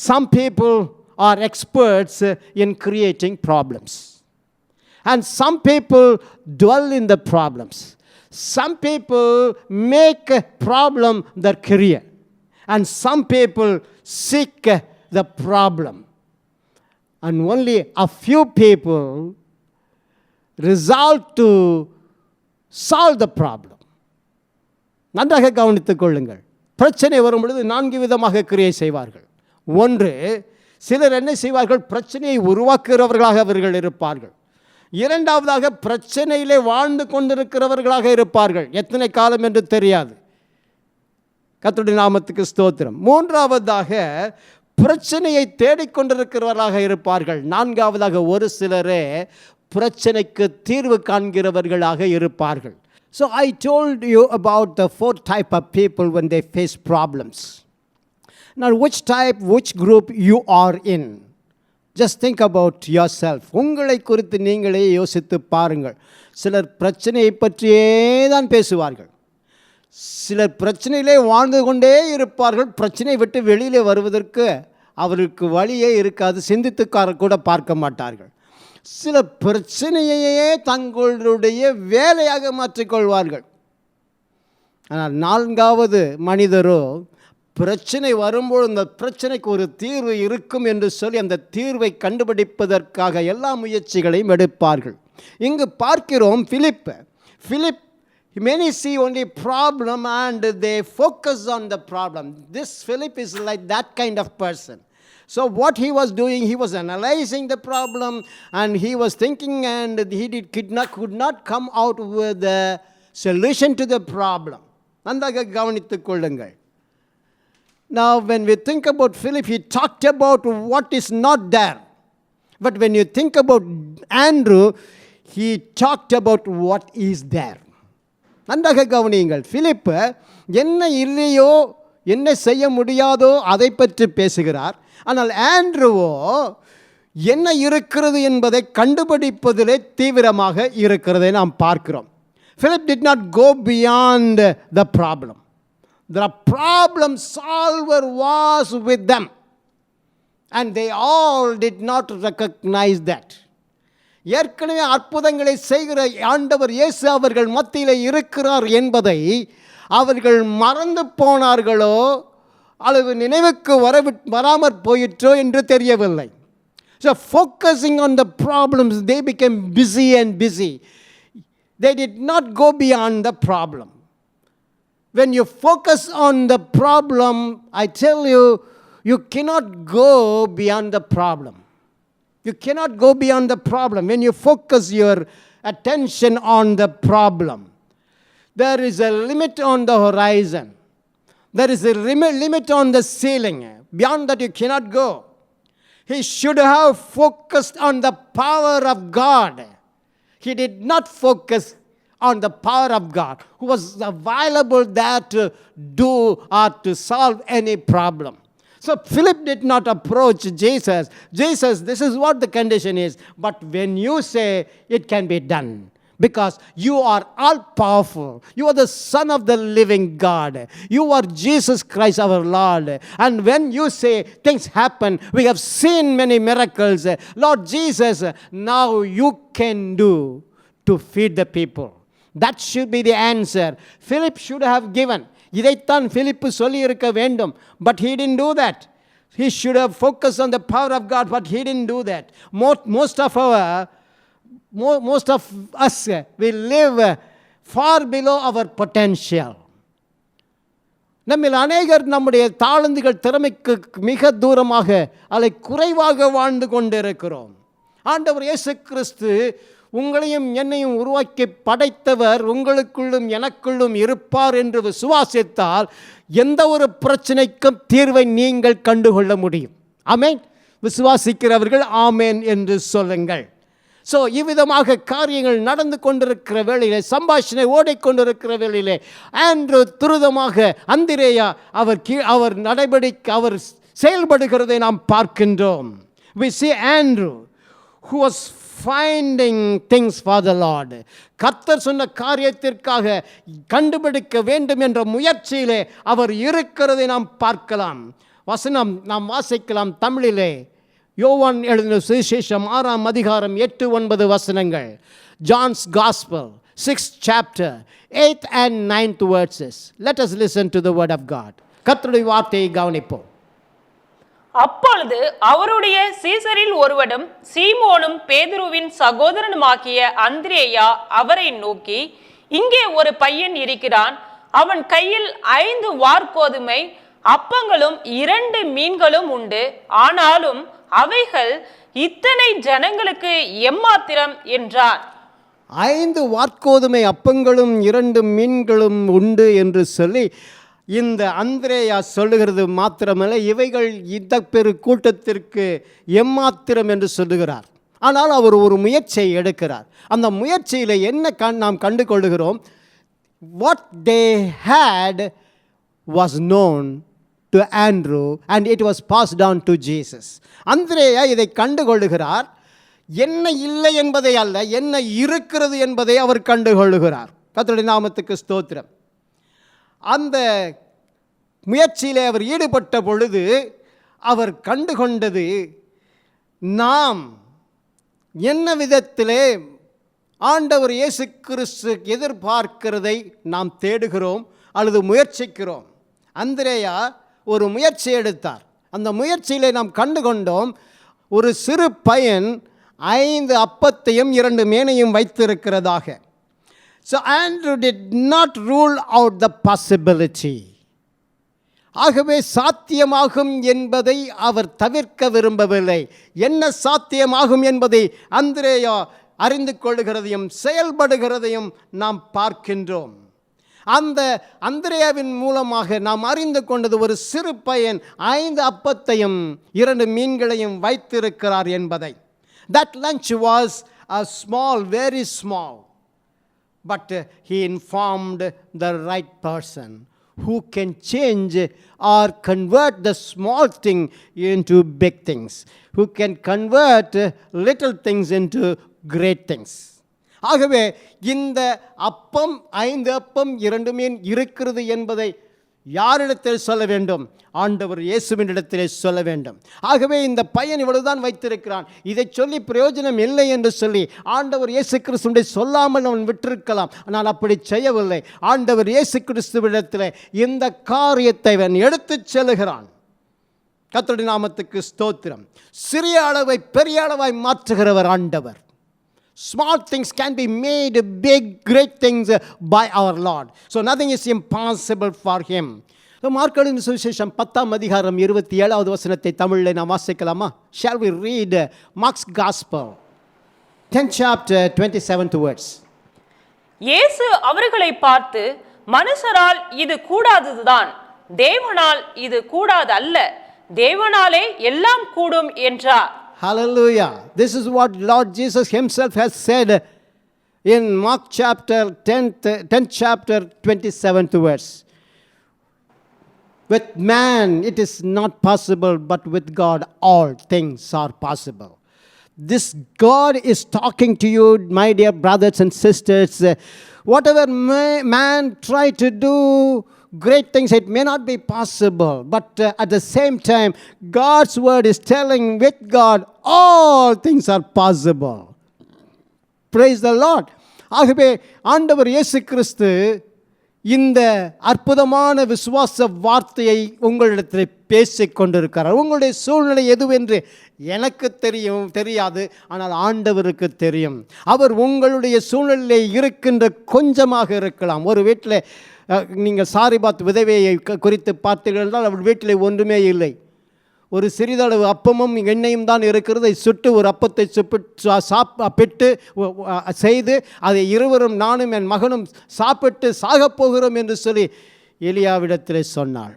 Some people are experts in creating problems. And some people dwell in the problems. Some people make a problem their career. And some people seek the problem. And only a few people resolve to solve the problem. நன்றாக கவனித்துக் கொள்ளுங்கள். பிரச்சனை வரும் பொழுது 4 விதமாக கிரியை செய்வார்கள். ஒன்று, சிலர் என்ன செய்வார்கள்? பிரச்சனையை உருவாக்குகிறவர்களாக அவர்கள் இருப்பார்கள். இரண்டாவதாக, பிரச்சனையிலே வாழ்ந்து கொண்டிருக்கிறவர்களாக இருப்பார்கள். எத்தனை காலம் என்று தெரியாது. கர்த்தருடைய நாமத்துக்கு ஸ்தோத்திரம். மூன்றாவதாக, பிரச்சனையை தேடிக்கொண்டிருக்கிறவர்களாக இருப்பார்கள். நான்காவதாக, ஒரு சிலரே பிரச்சனைக்கு தீர்வு காண்கிறவர்களாக இருப்பார்கள். So I told you about the 4 type of people when they face problems. Now which group you are in? Just think about yourself. உங்களை குறித்து நீங்களே யோசித்து பாருங்கள். சிலர் பிரச்சனையை பற்றியே தான் பேசுவார்கள். சிலர் பிரச்சனையிலே வாழ்ந்து கொண்டே இருப்பார்கள். பிரச்சனை விட்டு வெளியிலே வருவதற்கு அவருக்கு வழியே இருக்காது. சிந்தித்து கூட பார்க்க மாட்டார்கள். சில பிரச்சனையையே தங்களுடைய வேலையாக மாற்றிக்கொள்வார்கள். ஆனால் 4வது மனிதரோ பிரச்சனை வரும்போது அந்த பிரச்சனைக்கு ஒரு தீர்வு இருக்கும் என்று சொல்லி அந்த தீர்வை கண்டுபிடிப்பதற்காக எல்லா முயற்சிகளையும் எடுப்பார்கள். இங்கு பார்க்கிறோம் Philip, many see only problem and they focus on the problem. This Philip is like that kind of person. So what he was doing, he was analyzing the problem and he was thinking, and he could not come out with the solution to the problem. நன்றாக கவனித்துக் கொள்ளுங்கள். Now when we think about Philip, he talked about what is not there. But when you think about Andrew, he talked about what is there. நன்றாக கவனியுங்கள். Philip என்ன இல்லையோ என்ன செய்ய முடியாதோ அதை பற்றி பேசுகிறார். ஆனால் ஆண்ட்ரூவோ என்ன இருக்கிறது என்பதை கண்டுபிடிப்பதிலே தீவிரமாக இருக்கிறதை நாம் பார்க்கிறோம். Philip did not go beyond the problem. The problem solver was with them. And they all did not recognize that. ஏற்கனவே அற்புதங்களை செய்கிற ஆண்டவர் இயேசு அவர்கள் மத்தியில் இருக்கிறார் என்பதை அவர்கள் மறந்து போனார்களோ அல்லது நினைவுக்கு வராமற் போயிற்றோ என்று தெரியவில்லை. So focusing on the problems, they became busy and busy. They did not go beyond the problem. When you focus on the problem, I tell you, you cannot go beyond the problem. You cannot go beyond the problem. When you focus your attention on the problem, there is a limit on the horizon. There is a limit on the ceiling. Beyond that you cannot go. He should have focused on the power of God. He did not focus on the power of God, who was available there to do or to solve any problem. So Philip did not approach Jesus. Jesus, this is what the condition is. But when you say it can be done, because you are all powerful. You are the Son of the living God. You are Jesus Christ our Lord. And when you say things happen, we have seen many miracles. Lord Jesus, now you can do to feed the people. That should be the answer. Philip should have given. இதைத்தான் பிலிப்பு சொல்லி இருக்க வேண்டும். But he didn't do that. He should have focused on the power of God, but he didn't do that. Most of us, we live far below our potential. நம்மில் அநேகர் நம்முடைய தாளந்துகள் திறமைக்கு மிக தூரமாக அதை குறைவாக வாழ்ந்து கொண்டிருக்கிறோம். ஆண்டவர் இயேசு கிறிஸ்து உங்களையும் என்னையும் உருவாக்கி படைத்தவர் உங்களுக்குள்ளும் எனக்குள்ளும் இருப்பார் என்று விசுவாசித்தால் எந்த ஒரு பிரச்சனைக்கும் தீர்வை நீங்கள் கண்டுகொள்ள முடியும். ஆமென். விசுவாசிக்கிறவர்கள் ஆமென் என்று சொல்லுங்கள். ஸோ இவ்விதமாக காரியங்கள் நடந்து கொண்டிருக்கிற வேளையிலே, சம்பாஷணை ஓடிக்கொண்டிருக்கிற வேளையிலே, ஆண்ட்ரூ துரிதமாக அந்திரேயா அவர் நடவடிக்கை அவர் செயல்படுகிறதை நாம் பார்க்கின்றோம். We see Andrew who was finding things for the Lord. கர்த்தர் சொன்ன காரியத்திற்காக கண்டுபிடிக்க வேண்டும் என்ற முயற்சியிலே அவர் இருக்கிறதை நாம் பார்க்கலாம். வசனம் நாம் வாசிக்கலாம் தமிழிலே. யோவான் எழுதின சுவிசேஷம் 6ஆம் அதிகாரம் 8-9 வசனங்கள். John's Gospel 6th chapter 8th and 9th verses. Let us listen to the word of God. கர்த்தருடைய வார்த்தையை கவனிப்போம். அப்பொழுது அவருடைய சீசரில் ஒருவனும் சீமோனும் பேதுருவின் சகோதரனுமாகிய அந்திரேயா அவரை நோக்கி, இங்கே ஒரு பையன் இருக்கிறான். அவன் கையில் 5 வாற்கோதுமை அப்பங்களும் 2 மீன்களும் உண்டு. ஆனாலும் அவைகள் இத்தனை ஜனங்களுக்கு எம்மாத்திரம் என்றார். 5 வாற்கோதுமை அப்பங்களும் 2 மீன்களும் உண்டு என்று சொல்லி இந்த அந்திரேயா சொல்லுகிறது மாத்திரமல்ல, இவைகள் இந்த பெரு கூட்டத்திற்கு எம்மாத்திரம் என்று சொல்லுகிறார். ஆனால் அவர் ஒரு முயற்சியை எடுக்கிறார். அந்த முயற்சியில் என்ன நாம் கண்டு கொள்ளுகிறோம்? What they had was known to Andrew and it was pass down to Jesus. அந்திரேயா இதை கண்டு கொள்ளுகிறார். என்ன இல்லை என்பதை அல்ல, என்ன இருக்கிறது என்பதை அவர் கண்டு கொள்ளுகிறார். கர்த்தருடைய நாமத்துக்கு ஸ்தோத்திரம். அந்த முயற்சியிலே அவர் ஈடுபட்ட பொழுது அவர் கண்டுகொண்டது, நாம் என்ன விதத்திலே ஆண்டவர் இயேசு கிறிஸ்து எதிர்பார்க்கிறதை நாம் தேடுகிறோம் அல்லது முயற்சிக்கிறோம். அந்திரேயா ஒரு முயற்சி எடுத்தார். அந்த முயற்சியிலே நாம் கண்டுகொண்டோம், ஒரு சிறு பையன் 5 அப்பத்தையும் 2 மீனையும் வைத்திருக்கிறதாக. So Andrew did not rule out the possibility. ஆகவே சாத்தியமாகும் என்பதை அவர் தவிர்க்க விரும்பவில்லை. என்ன சாத்தியமாகும் என்பதை அந்திரேயா அறிந்து கொள்ளுகிறதையும் செயல்படுகிறதையும் நாம் பார்க்கின்றோம். அந்த அந்திரேயாவின் மூலமாக நாம் அறிந்து கொண்டது, ஒரு சிறு பையன் 5 அப்பத்தையும் 2 மீன்களையும் வைத்திருக்கிறார் என்பதை. That lunch was a small, very small. But he informed the right person who can change or convert the small thing into big things, who can convert little things into great things. ஆகவே இந்த அப்பம் 5 அப்பம் 2 மீன் இருக்கிறது என்பதை யாரிடத்தில் சொல்ல வேண்டும்? ஆண்டவர் இயேசுவினிடத்திலே சொல்ல வேண்டும். ஆகவே இந்த பையன் இவ்வளவுதான் வைத்திருக்கிறான், இதை சொல்லி பிரயோஜனம் இல்லை என்று சொல்லி ஆண்டவர் இயேசு கிறிஸ்துவை சொல்லாமல் அவன் விட்டிருக்கலாம். ஆனால் அப்படி செய்யவில்லை. ஆண்டவர் இயேசு கிறிஸ்துவிடத்திலே இந்த காரியத்தை அவன் எடுத்துச் செல்லுகிறான். கர்த்தருடைய நாமத்துக்கு ஸ்தோத்திரம். சிறிய அளவை பெரிய அளவாய் மாற்றுகிறவர் ஆண்டவர். Small things can be made big, great things by our Lord. So nothing is impossible for him. மார்க்கெலின் சுவிசேஷம் 10ஆம் அதிகாரம் 27வது வசனத்தை தமிழில் நாம் வாசிக்கலாமா? Shall we read Mark's Gospel 10th chapter 27th words. இயேசு அவர்களை பார்த்து, மனுஷரால் இது கூடாததுதான், தேவனால் இது கூடாது அல்ல, தேவனாலே எல்லாம் கூடும் என்றார். Hallelujah. This is what Lord Jesus himself has said in Mark chapter 10th chapter 27th verse. With man it is not possible, but with God all things are possible. This God is talking to you, my dear brothers and sisters. Whatever man try to do great things, it may not be possible, but at the same time God's word is telling, with God all things are possible. Praise the Lord. ஆகவே ஆண்டவர் இயேசு கிறிஸ்து இந்த அற்புதமான விசுவாச வார்த்தையை உங்களிடத்தில் பேசிக் கொண்டிருக்கிறார். உங்களுடைய சூழ்நிலை எதுவென்று எனக்கு தெரியாது, ஆனால் ஆண்டவருக்கு தெரியும். அவர் உங்களுடைய சூழ்நிலையில் இருக்கின்ற கொஞ்சமாக இருக்கலாம். ஒரு வீட்டில் நீங்கள் சாரிபாத் விதவையை குறித்து பார்த்தீர்கள் என்றால் அவள் வீட்டில் ஒன்றுமே இல்லை. ஒரு சிறிதளவு அப்பமும் எண்ணெயும் தான் இருக்கிறது. சுட்டு ஒரு அப்பத்தை சாப்பிட்டு செய்து அதை இருவரும், நானும் என் மகனும் சாப்பிட்டு சாகப் போகிறோம் என்று சொல்லி எலியாவிடத்தில் சொன்னாள்.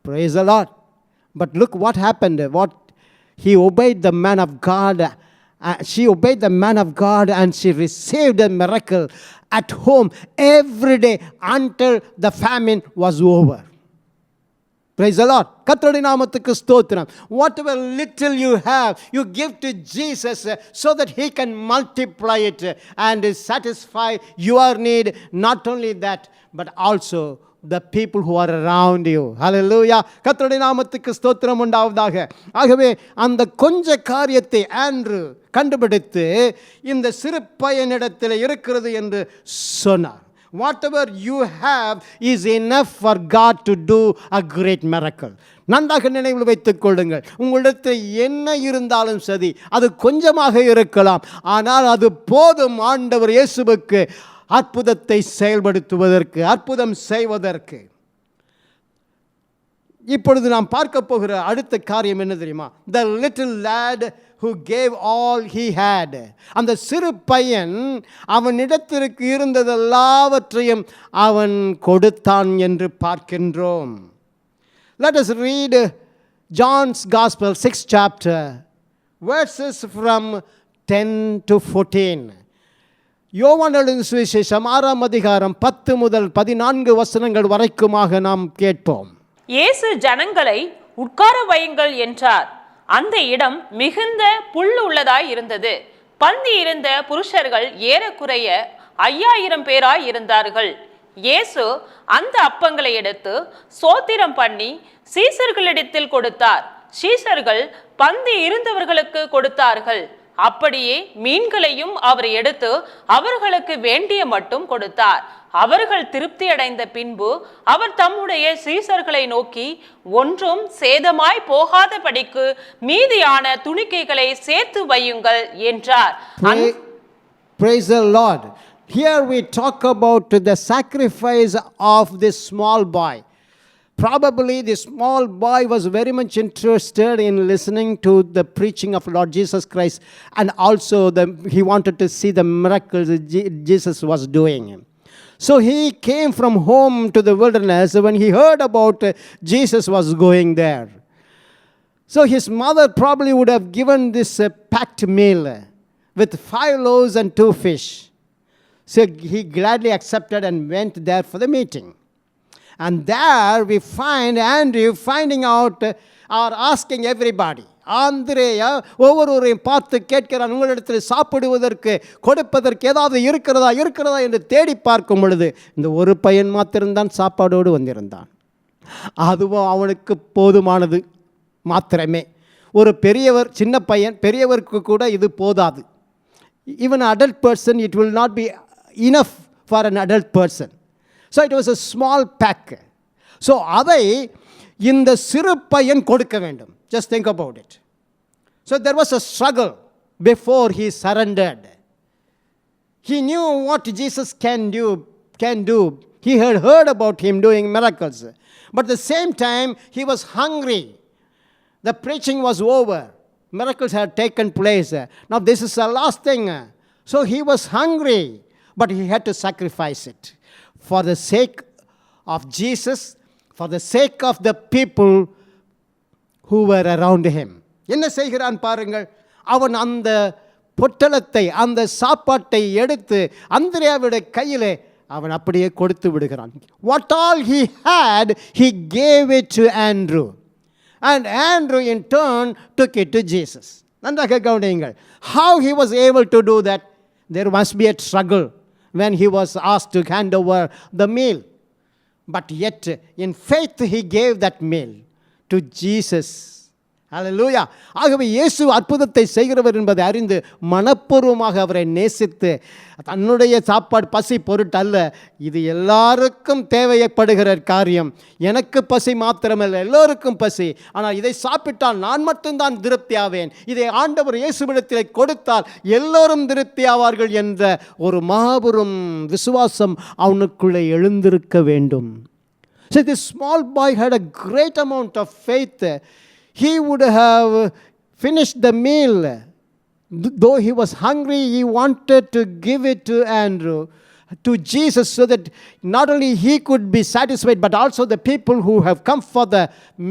Praise the Lord. But look what happened. He obeyed the man of God. She obeyed the man of God and she received a miracle at home every day until the famine was over. Praise the Lord. கர்த்தருடைய நாமத்துக்கு ஸ்தோத்திரம். Whatever little you have, you give to Jesus so that he can multiply it and satisfy your need. Not only that, but also the people who are around you. Hallelujah. கர்த்தருடைய நாமத்துக்கு ஸ்தோத்திரம் உண்டாவதாக. ஆகவே அந்த கொஞ்ச காரியத்தை ஆண்ட்ரூ கண்டுபிடித்து இந்த சிறு பையனிடத்தில் இருக்கிறது என்று சொன்னார். Whatever you have is enough for God to do a great miracle. நன்றாக நினைவில் வைத்துக் கொள்ளுங்கள். உங்களிடத்தில் என்ன இருந்தாலும் சரி, அது கொஞ்சமாக இருக்கலாம், ஆனால் அது போதும் ஆண்டவர் இயேசுவுக்கு அற்புதத்தை செயல்படுத்துவதற்கு, அற்புதம் செய்வதற்கு. இப்பொழுது நாம் பார்க்க போகிற அடுத்த காரியம் என்ன தெரியுமா? The little lad who gave all he had. அந்த சிறு பையன் அவனிடத்திற்கு இருந்ததெல்லாவற்றையும் அவன் கொடுத்தான் என்று பார்க்கின்றோம். Let us read John's Gospel 6th chapter verses from 10 to 14. யோவான் எழுதின சுவிசேஷம் 6ஆம் அதிகாரம் 10 முதல் 14 வசனங்கள் வரைக்குமாக நாம் கேட்போம். இயேசு ஜனங்களை உட்கார வையுங்கள் என்றார். அந்த இடம் மிகுந்த புல் உள்ளதாய் இருந்தது. பந்தி இருந்த புருஷர்கள் ஏறக்குறைய 5000 பேராய் இருந்தார்கள். இயேசு அந்த அப்பங்களை எடுத்து சோத்திரம் பண்ணி சீசர்களிடத்தில் கொடுத்தார். சீசர்கள் பந்தி இருந்தவர்களுக்கு கொடுத்தார்கள். அப்படியே மீன்களையும் அவர் எடுத்து அவர்களுக்கு வேண்டிய மட்டும் கொடுத்தார். அவர்கள் திருப்தி அடைந்த பின்பு அவர் தம்முடைய சீசர்களை நோக்கி, ஒன்றும் சேதமாய் போகாதபடிக்கு மீதியான துணிக்கைகளை சேர்த்து வையுங்கள் என்றார். Praise the Lord. Here we talk about the sacrifice of this small boy. Probably the small boy was very much interested in listening to the preaching of Lord Jesus Christ, and also he wanted to see the miracles that Jesus was doing. So he came from home to the wilderness when he heard about Jesus was going there. So his mother probably would have given this packed meal with 5 loaves and 2 fish. So he gladly accepted and went there for the meeting. And there we find Andrew finding out or asking everybody. ஆந்திரேயா ஒவ்வொருவரையும் பார்த்து கேட்கிறான், உங்களிடத்தில் சாப்பிடுவதற்கு கொடுப்பதற்கு ஏதாவது இருக்கிறதா என்று தேடி பார்க்கும் பொழுது இந்த ஒரு பையன் மாத்திரம்தான் சாப்பாடோடு வந்திருந்தான். அதுவும் அவனுக்கு போதுமானது மாத்திரமே. ஒரு பெரியவர், சின்ன பையன், பெரியவருக்கு கூட இது போதாது. Even an adult person, it will not be enough for an adult person. So it was a small pack. So அதை இந்த சிறு பையன் கொடுக்க வேண்டும். Just think about it. So there was a struggle before he surrendered. He knew what Jesus can do. He had heard about him doing miracles. But at the same time, he was hungry. The preaching was over. Miracles had taken place. Now this is the last thing. So he was hungry, but he had to sacrifice it. For the sake of Jesus, for the sake of the people who were around him. என்ன செய்கிறான் பாருங்கள். அவன் அந்த பொட்டலத்தை, அந்த சாப்பாட்டை எடுத்து அந்திரேயாவுடைய கையிலே அவன் அப்படியே கொடுத்து விடுகிறான். What all he had, he gave it to Andrew. And Andrew in turn took it to Jesus. நன்றாக கவனியுங்கள். How he was able to do that? There must be a struggle when he was asked to hand over the meal. But yet, in faith, he gave that meal to Jesus. Hallelujah. ஆகவே இயேசு அற்புதத்தை செய்கிறவர் என்பதை அறிந்து மனப்பூர்வமாக அவரை நேசித்து, தன்னுடைய சாப்பாடு பசி பொருட்டல்ல, இது எல்லாருக்கும் தேவைப்படுகிற காரியம். எனக்கு பசி மாத்திரமல்ல, எல்லோருக்கும் பசி. ஆனால் இதை சாப்பிட்டால் நான் மட்டும்தான் திருப்தி ஆவேன். இதை ஆண்டவர் இயேசுவிடத்தில் கொடுத்தால் எல்லோரும் திருப்தி ஆவார்கள் என்ற ஒரு மாபெரும் விசுவாசம் அவனுக்குள்ளே எழுந்திருக்க வேண்டும். So this small boy had a great amount of faith. He would have finished the meal. Though he was hungry, he wanted to give it to Andrew, to Jesus, so that not only he could be satisfied, but also the people who have come for the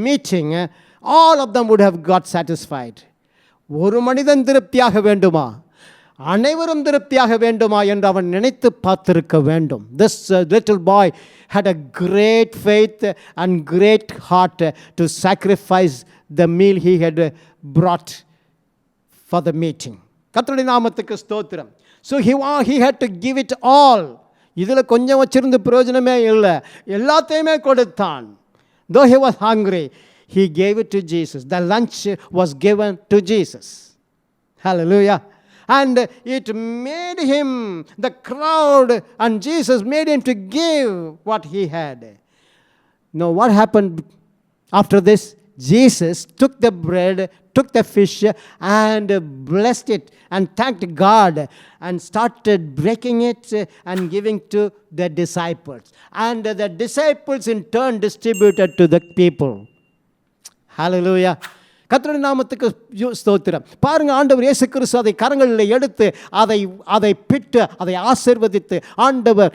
meeting, all of them would have got satisfied. ஒரு மனிதன் திருப்தியாக வேண்டுமா? அனைவரும் திருப்தியாக வேண்டுமா என்று அவன் நினைத்து பார்த்திருக்க வேண்டும். This little boy had a great faith and great heart to sacrifice the meal he had brought for the meeting. கர்த்தருடைய நாமத்துக்கு ஸ்தோத்திரம். So he had to give it all. இதில் கொஞ்சம் வச்சிருந்து பிரயோஜனமே இல்லை, எல்லாத்தையுமே கொடுத்தான். Though he was hungry, he gave it to Jesus. The lunch was given to Jesus. Hallelujah. And it made him, the crowd and Jesus made him to give what he had. Now what happened after this? Jesus took the bread, took the fish and blessed it and thanked God and started breaking it and giving to the disciples. And the disciples in turn distributed to the people. Hallelujah. கர்த்தருடைய நாமத்துக்கு ஸ்தோத்திரம். பாருங்க, ஆண்டவர் இயேசு கிறிஸ்து அதை கரங்களில் எடுத்து அதை பிட்டு அதை ஆசீர்வதித்து ஆண்டவர்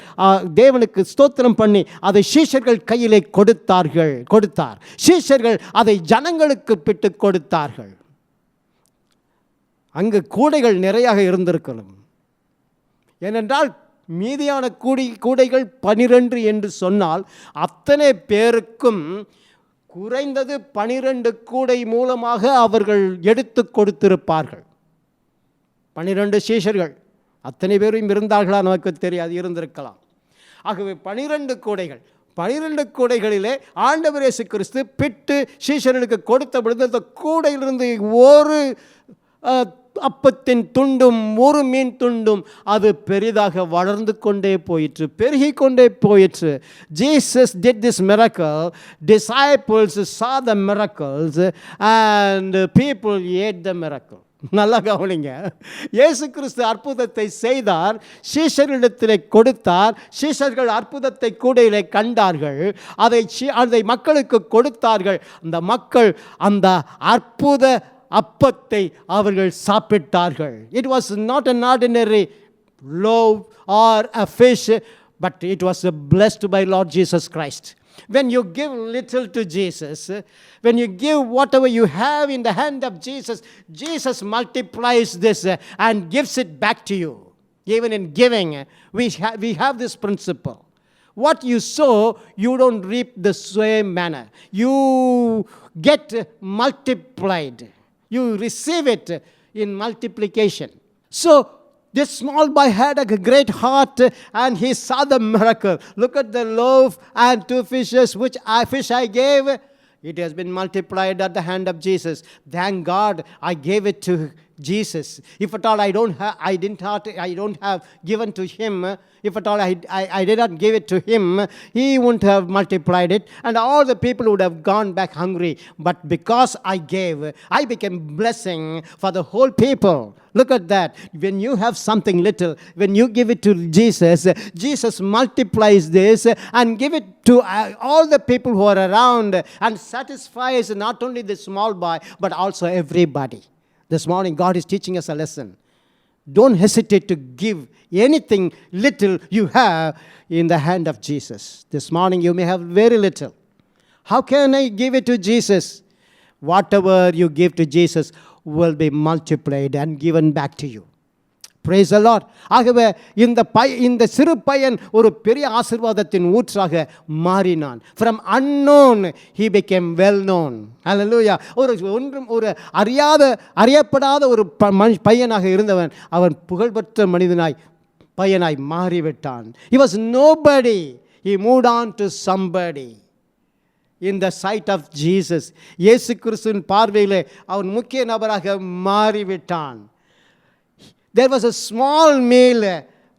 தேவனுக்கு ஸ்தோத்திரம் பண்ணி அதை சீஷர்கள் கையிலே கொடுத்தார். சீஷர்கள் அதை ஜனங்களுக்கு பிட்டு கொடுத்தார்கள். அங்கு கூடைகள் நிறையாக இருந்திருக்கணும். ஏனென்றால் மீதியான கூடைகள் 12 என்று சொன்னால் அத்தனை பேருக்கும் குறைந்தது 12 கூடை மூலமாக அவர்கள் எடுத்து கொடுத்திருப்பார்கள். 12 சீஷர்கள், அத்தனை பேரும் இருந்தார்களா நமக்கு தெரியாது, இருந்திருக்கலாம். ஆகவே 12 கூடைகள், 12 கூடைகளிலே ஆண்டவர் இயேசு கிறிஸ்து பிட்டு சீஷர்களுக்கு கொடுத்த பொழுது அந்த கூடையிலிருந்து ஒரு அப்பத்தின் துண்டும் ஒரு மீன் துண்டும் அது பெரிதாக வளர்ந்து கொண்டே போயிற்று, பெருகி கொண்டே போயிற்று. Jesus did this miracle. Disciples saw the miracles and people ate the miracle. நல்லா கவனிங்க, இயேசு கிறிஸ்து அற்புதத்தை செய்தார், சீஷர்களிடத்திலே கொடுத்தார், சீஷர்கள் அற்புதத்தை கூடையிலே கண்டார்கள், அதை மக்களுக்கு கொடுத்தார்கள். அந்த மக்கள் அந்த அற்புத அப்பத்தை அவர்கள் சாப்பிட்டார்கள். It was not an ordinary loaf or a fish, but it was blessed by Lord Jesus Christ. When you give little to Jesus, when you give whatever you have in the hand of Jesus, Jesus multiplies this and gives it back to you. Even in giving, we have this principle. What you sow, you don't reap the same manner. You get multiplied. You receive it in multiplication. So this small boy had a great heart and he saw the miracle. Look at the loaf and 2 fishes which I gave. It has been multiplied at the hand of Jesus. Thank God I gave it to Jesus. If at all I don't have given to him, if at all I did not give it to him, he wouldn't have multiplied it and all the people would have gone back hungry. But because I gave, I became blessing for the whole people. Look at that. When you have something little, when you give it to Jesus, Jesus multiplies this and give it to all the people who are around and satisfies not only the small boy but also everybody. This morning God is teaching us a lesson. Don't hesitate to give anything little you have in the hand of Jesus. This morning you may have very little. How can I give it to Jesus? Whatever you give to Jesus will be multiplied and given back to you. Praise the Lord. ஆகவே இந்த சிறு பையன் ஒரு பெரிய ஆசீர்வாதத்தின் ஊற்றாக மாறினான். From unknown he became well known. Hallelujah. ஒரு அறியப்படாத ஒரு பையனாக இருந்தவன் அவன் புகழ்பெற்ற பையனாய் மாறிவிட்டான். He was nobody. He moved on to somebody. In the sight of Jesus, இயேசு கிறிஸ்துவின் பார்வையிலே அவன் முக்கிய நபராக மாறிவிட்டான். There was a small meal,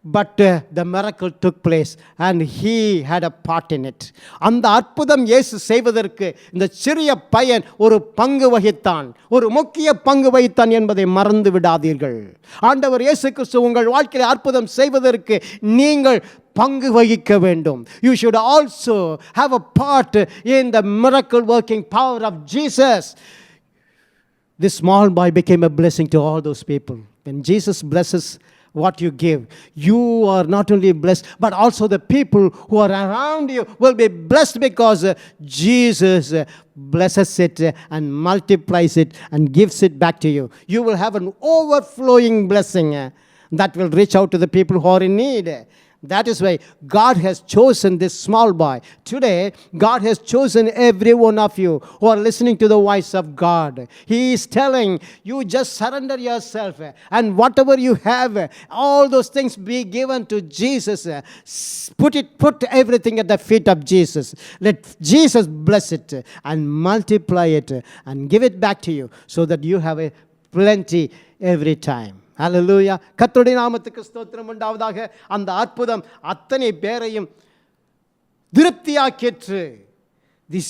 but the miracle took place and he had a part in it. அந்த அற்புதம் இயேசு செய்வதற்கு இந்த சிறிய பையன் ஒரு பங்கு வகித்தான், ஒரு முக்கிய பங்கு வகித்தான் என்பதை மறந்து விடாதீர்கள். ஆண்டவர் இயேசு கிறிஸ்து உங்கள் வாழ்க்கையில் அற்புதம் செய்வதற்கு நீங்கள் பங்கு வகிக்க வேண்டும். You should also have a part in the miracle working power of Jesus. This small boy became a blessing to all those people. When Jesus blesses what you give, you are not only blessed, but also the people who are around you will be blessed because Jesus blesses it and multiplies it and gives it back to you. You will have an overflowing blessing that will reach out to the people who are in need. That is why God has chosen this small boy. Today, God has chosen every one of you who are listening to the voice of God. He is telling you, just surrender yourself, and whatever you have, all those things be given to Jesus. Put everything at the feet of Jesus. Let Jesus bless it and multiply it and give it back to you, so that you have a plenty every time. ஹல்லேலூயா. கர்த்தருடைய நாமத்துக்கு ஸ்தோத்திரம் உண்டாவதாக. அந்த அற்புதம் அத்தனை பேரையும் திருப்தியாக்கிற்று.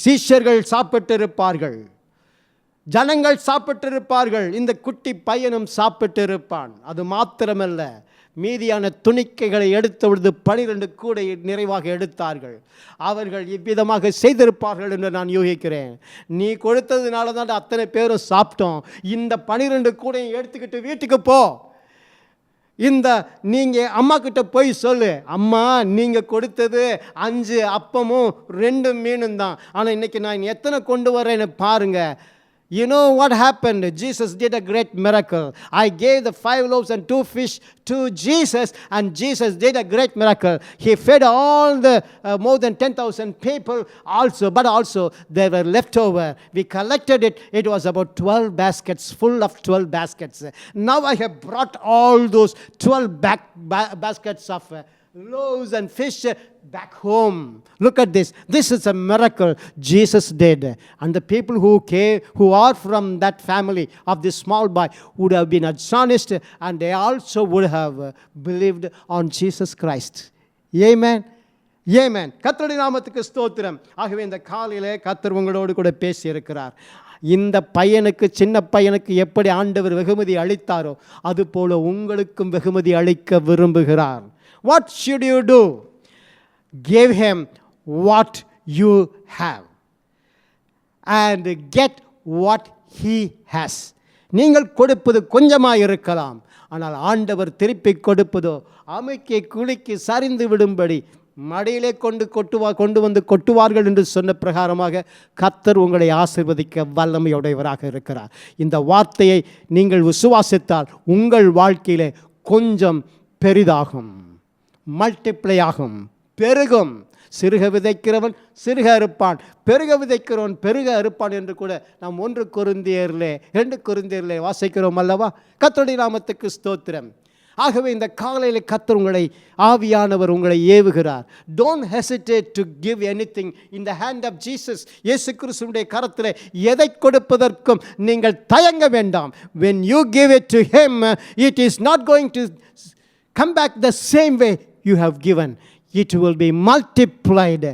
சீஷர்கள் சாப்பிட்டிருப்பார்கள், ஜனங்கள் சாப்பிட்டிருப்பார்கள், இந்த குட்டி பையனும் சாப்பிட்டிருப்பான். அது மாத்திரமல்ல, மீதியான துணிக்கைகளை எடுத்த பொழுது 12 கூடை நிறைவாக எடுத்தார்கள். அவர்கள் இவ்விதமாக செய்திருப்பார்கள் என்று நான் யூகிக்கிறேன். நீ கொடுத்ததுனால தான் அத்தனை பேரும் சாப்பிட்டோம். இந்த 12 கூடையும் எடுத்துக்கிட்டு வீட்டுக்கு போ. நீங்கள் அம்மா கிட்ட போய் சொல்லு, அம்மா நீங்கள் கொடுத்தது 5 அப்பமும் 2 மீனும் தான், ஆனால் இன்னைக்கு நான் எத்தனை கொண்டு வரேன்னு பாருங்க. You know what happened? Jesus did a great miracle. I gave the 5 loaves and 2 fish to Jesus, and Jesus did a great miracle. He fed all the more than 10,000 people also, but also they were left over. We collected it. It was about 12 baskets, full of 12 baskets. Now I have brought all those 12 baskets of loaves and fish back home. Look at this. This is a miracle Jesus did. And the people who are from that family of this small boy would have been astonished, and they also would have believed on Jesus Christ. Amen. Amen. கர்த்தருடைய நாமத்துக்கு ஸ்தோத்திரம். ஆகவே இந்த காலையிலே கர்த்தர் உங்களோடு கூட பேசி இருக்கிறார். இந்த பையனுக்கு, சின்ன பையனுக்கு எப்படி ஆண்டவர் வெகுமதி அளித்தாரோ அதுபோல உங்களுக்கும் வெகுமதி அளிக்க விரும்புகிறார். What should you do? Give him what you have and get what he has. நீங்கள் கொடுப்பது கொஞ்சமாக இருக்கலாம், ஆனால் ஆண்டவர் திருப்பி கொடுப்பதோ அமைக்கை குலுக்கி சரிந்து விடும்படி மடியிலே கொண்டு வந்து கொட்டுவார்கள் என்று சொன்ன பிரகாரமாக கர்த்தர் உங்களை ஆசீர்வதிக்க வல்லமையுடையவராக இருக்கிறார். இந்த வார்த்தையை நீங்கள் விசுவாசித்தால் உங்கள் வாழ்க்கையிலே கொஞ்சம் பெரிதாகும், மல்டிப்ளை ஆகும், பெருகும். சிறுக விதைக்கிறவன் சிறுக அறுப்பான், பெருக விதைக்கிறவன் பெருக அறுப்பான் என்று கூட நாம் 2 கொரிந்தியரிலே வாசிக்கிறோம் அல்லவா? கர்த்தருடைய நாமத்துக்கு ஸ்தோத்திரம். ஆகவே இந்த காலையில் கர்த்தர் உங்களை, ஆவியானவர் உங்களை ஏவுகிறார். Don't hesitate to give anything in the hand of Jesus. இயேசு கிறிஸ்துவினுடைய கரத்தில் எதை கொடுப்பதற்கும் நீங்கள் தயங்க வேண்டாம். When you give it to him, it is not going to come back the same way you have given. It will be multiplied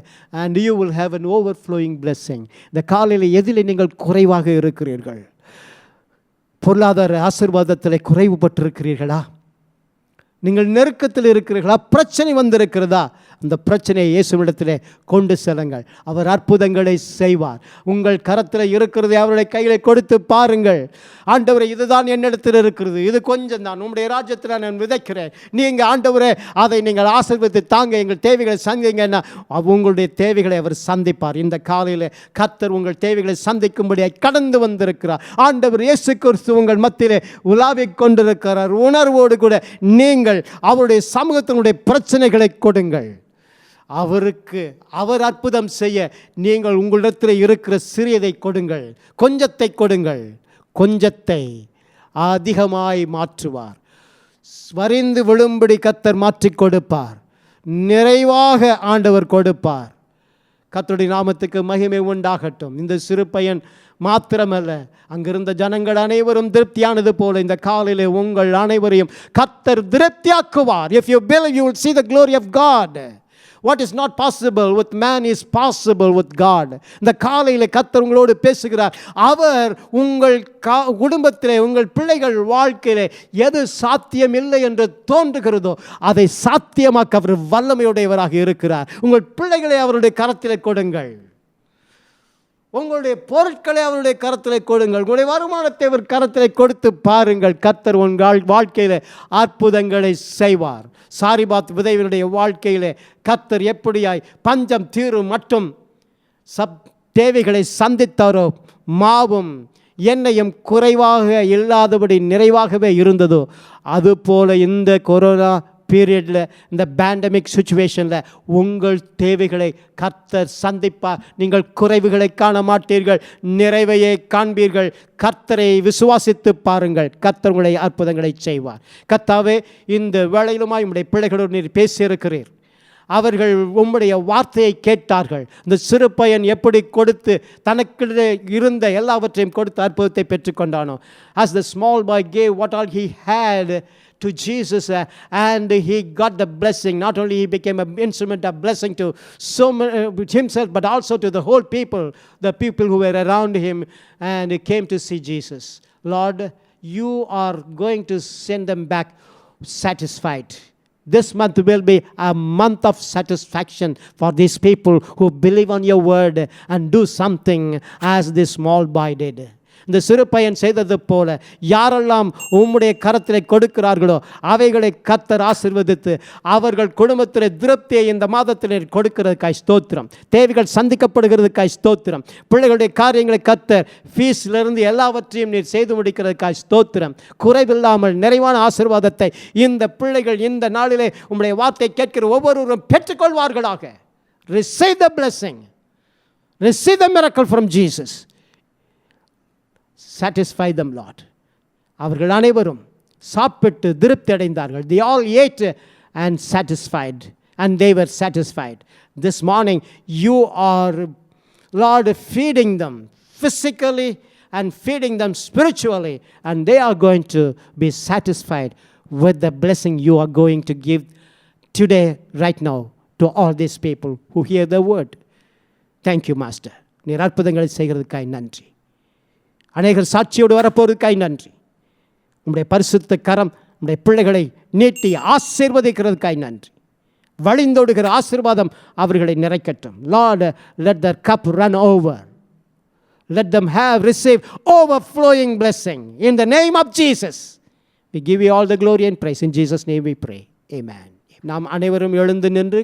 and you will have an overflowing blessing. இந்த காலையில் எதில் நீங்கள் குறைவாக இருக்கிறீர்கள்? பொருளாதார ஆசீர்வாதத்தில் குறைவுபட்டிருக்கிறீர்களா? நீங்கள் நெருக்கத்தில் இருக்கிறீர்களா? பிரச்சனை வந்திருக்கிறதா? அந்த பிரச்சனையை இயேசுவிடத்திலே கொண்டு செல்லுங்கள். அவர் அற்புதங்களை செய்வார். உங்கள் கரத்தில் இருக்கிறதை அவருடைய கையில் கொடுத்து பாருங்கள். ஆண்டவரே, இதுதான் என்னிடத்தில் இருக்கிறது, இது கொஞ்சம் தான், உங்களுடைய ராஜ்யத்தில் நான் விதைக்கிறேன், நீங்கள் ஆண்டவரே அதை நீங்கள் ஆசீர்வதித்து தாங்க, எங்கள் தேவைகளை சந்திங்கன்னா உங்களுடைய தேவைகளை அவர் சந்திப்பார். இந்த காலையில் கர்த்தர் உங்கள் தேவைகளை சந்திக்கும்படியாக கடந்து வந்திருக்கிறார். ஆண்டவர் இயேசு கிறிஸ்து உங்கள் மத்தியிலே உலாவிக் கொண்டிருக்கிறார். உணர்வோடு கூட நீங்கள் அவருடைய சமூகத்தினுடைய பிரச்சனைகளை கொடுங்கள். அவர் அற்புதம் செய்ய நீங்கள் உங்களிடத்தில் இருக்கிற சிறியதை கொடுங்கள், கொஞ்சத்தை கொடுங்கள். கொஞ்சத்தை அதிகமாய் மாற்றுவார். வரிந்து விழும்படி கர்த்தர் மாற்றிக் கொடுப்பார். நிறைவாக ஆண்டவர் கொடுப்பார். கர்த்தருடைய நாமத்துக்கு மகிமை உண்டாகட்டும். இந்த சிறு பையன் மாத்திரமல்ல, அங்கிருந்த ஜனங்கள் அனைவரும் திருப்தியானது போல இந்த காலையிலே உங்கள் அனைவரையும் கர்த்தர் திருப்தியாக்குவார். If you believe, you will see the glory of God. What is not possible with man is possible with God. இந்த காலையில் கர்த்தர் உங்களோடு பேசுகிறார். அவர் உங்கள் குடும்பத்திலே, உங்கள் பிள்ளைகள் வாழ்க்கையிலே எது சாத்தியம் இல்லை என்று தோன்றுகிறதோ அதை சாத்தியமாக்க அவர் வல்லமையுடையவராக இருக்கிறார். உங்கள் பிள்ளைகளை அவருடைய கரத்திலே கொடுங்கள். உங்களுடைய பொருட்களை அவருடைய கரத்தில் கொடுங்கள். உங்களுடைய வருமானத்தை அவர் கரத்தில் கொடுத்து பாருங்கள். கர்த்தர் உங்கள் வாழ்க்கையில் அற்புதங்களை செய்வார். சாரிபாத் விதவையினுடைய வாழ்க்கையிலே கர்த்தர் எப்படியாய் பஞ்சம் தீரும் மட்டும் தேவைகளை சந்தித்தாரோ, மாவும் எண்ணெயும் குறைவாக இல்லாதபடி நிறைவாகவே இருந்ததோ, அதுபோல் இந்த கொரோனா பீரியடில், இந்த பேண்டமிக் சுச்சுவேஷனில் உங்கள் தேவைகளை கர்த்தர் சந்திப்பார். நீங்கள் குறைவுகளை காண மாட்டீர்கள், நிறைவையே காண்பீர்கள். கர்த்தரை விசுவாசித்து பாருங்கள், கர்த்தர் உங்களை அற்புதங்களை செய்வார். கர்த்தாவே, இந்த வேளையிலுமாய் உம்முடைய பிள்ளைகளோடு நீர் பேசியிருக்கிறீர். அவர்கள் உம்முடைய வார்த்தையை கேட்டார்கள். இந்த சிறு பையன் எப்படி கொடுத்து தனக்கு இருந்த எல்லாவற்றையும் கொடுத்து அற்புதத்தை பெற்றுக்கொண்டானோ, as the small boy gave what all he had to Jesus, and he got the blessing. Not only he became an instrument of blessing to himself, but also to the whole people, the people who were around him, and he came to see Jesus. Lord, you are going to send them back satisfied. This month will be a month of satisfaction for these people who believe on your word and do something as this small boy did. இந்த சிறு பையன் செய்தது போல யாரெல்லாம் உம்முடைய கரத்தில் கொடுக்கிறார்களோ அவைகளை கர்த்தர் ஆசீர்வதித்து அவர்கள் குடும்பத்தில் திருப்தியை இந்த மாதத்தில் கொடுக்கிறதுக்காய் ஸ்தோத்திரம். தேவைகள் சந்திக்கப்படுகிறதுக்காய் ஸ்தோத்திரம். பிள்ளைகளுடைய காரியங்களை கர்த்தர் ஃபீஸிலிருந்து எல்லாவற்றையும் நீர் செய்து முடிக்கிறதுக்காய் ஸ்தோத்திரம். குறைவில்லாமல் நிறைவான ஆசீர்வாதத்தை இந்த பிள்ளைகள் இந்த நாளிலே உம்முடைய வார்த்தை கேட்கிற ஒவ்வொருவரும் பெற்றுக்கொள்வார்களாக. Receive the blessing. Receive the miracle from Jesus. Satisfy them, Lord. அவர்கள் அனைவரும் சாப்பிட்டு திருப்தி அடைந்தார்கள். They all ate and satisfied, and they were satisfied. This morning you are, Lord, feeding them physically and feeding them spiritually, and they are going to be satisfied with the blessing you are going to give today, right now, to all these people who hear the word. Thank you, Master. நீர் அற்புதங்களை செய்கிறதுக்காய் நன்றி. அநேகர் சாட்சியோடு வரப்போவதற்காய் நன்றி. உம்முடைய பரிசுத்த கரம் உம்முடைய பிள்ளைகளை நீட்டி ஆசீர்வதிக்கிறதுக்காய் நன்றி. வழிந்தோடுகிற ஆசீர்வாதம் அவர்களை நிறைக்கட்டும். Lord, let their cup run over. Let them receive overflowing blessing in the name of Jesus. We give you all the glory and praise. In Jesus' name we pray. Amen. நாம் அனைவரும் எழுந்து நின்று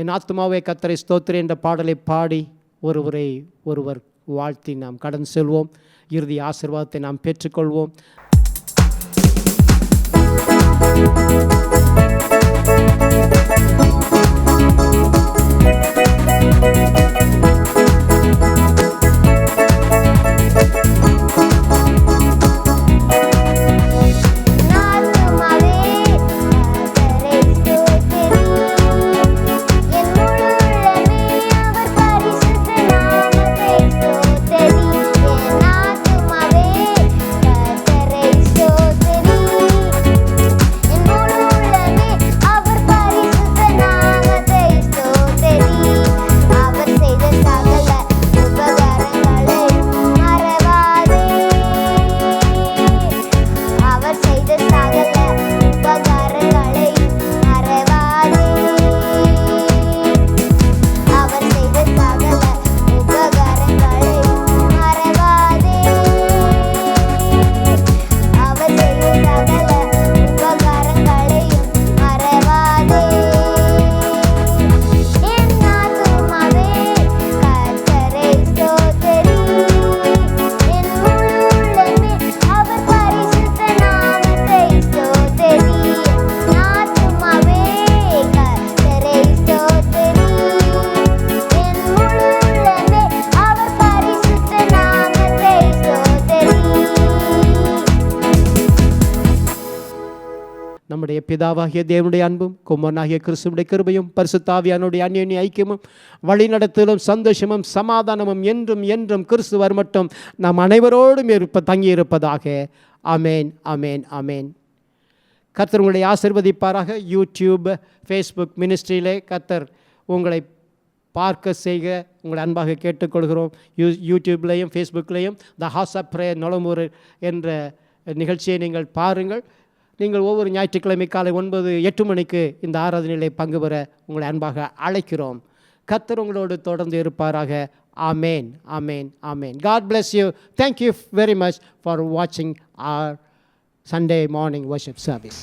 என் ஆத்துமாவே கர்த்தரை ஸ்தோத்திரி என்ற பாடலை பாடி ஒருவர் வாழ்த்தி நாம் கடந்து செல்வோம். இறுதி ஆசீர்வாதத்தை நாம் பெற்றுக்கொள்வோம். நம்முடைய பிதாவாகிய தேவனுடைய அன்பும் குமாரனாகிய கிறிஸ்துவுடைய கிருபையும் பரிசுத்த ஆவியானவருடைய அந்யோன்ய ஐக்கியமும் வழிநடத்தலும் சந்தோஷமும் சமாதானமும் என்றும் என்றும் கிறிஸ்து வரமட்டும் நாம் அனைவரோடும் தங்கி இருப்பதாக. ஆமேன், ஆமேன், ஆமேன். கர்த்தர் உங்களை ஆசீர்வதிப்பாராக. யூடியூப், ஃபேஸ்புக் மினிஸ்ட்ரியிலே கர்த்தர் உங்களை பார்க்க செய்க உங்களை அன்பாக கேட்டுக்கொள்கிறோம். யூடியூப்லேயும் ஃபேஸ்புக்லேயும் the house of prayer Nolambur என்ற நிகழ்ச்சியை நீங்கள் பாருங்கள். நீங்கள் ஒவ்வொரு ஞாயிற்றுக்கிழமை காலை 9-8 மணிக்கு இந்த ஆராதனையிலே பங்கு பெற உங்களை அன்பாக அழைக்கிறோம். கர்த்தர் உங்களோடு தொடர்ந்து இருப்பாராக. ஆமேன், ஆமேன், ஆமேன். God bless you. Thank you very much for watching our Sunday morning worship service.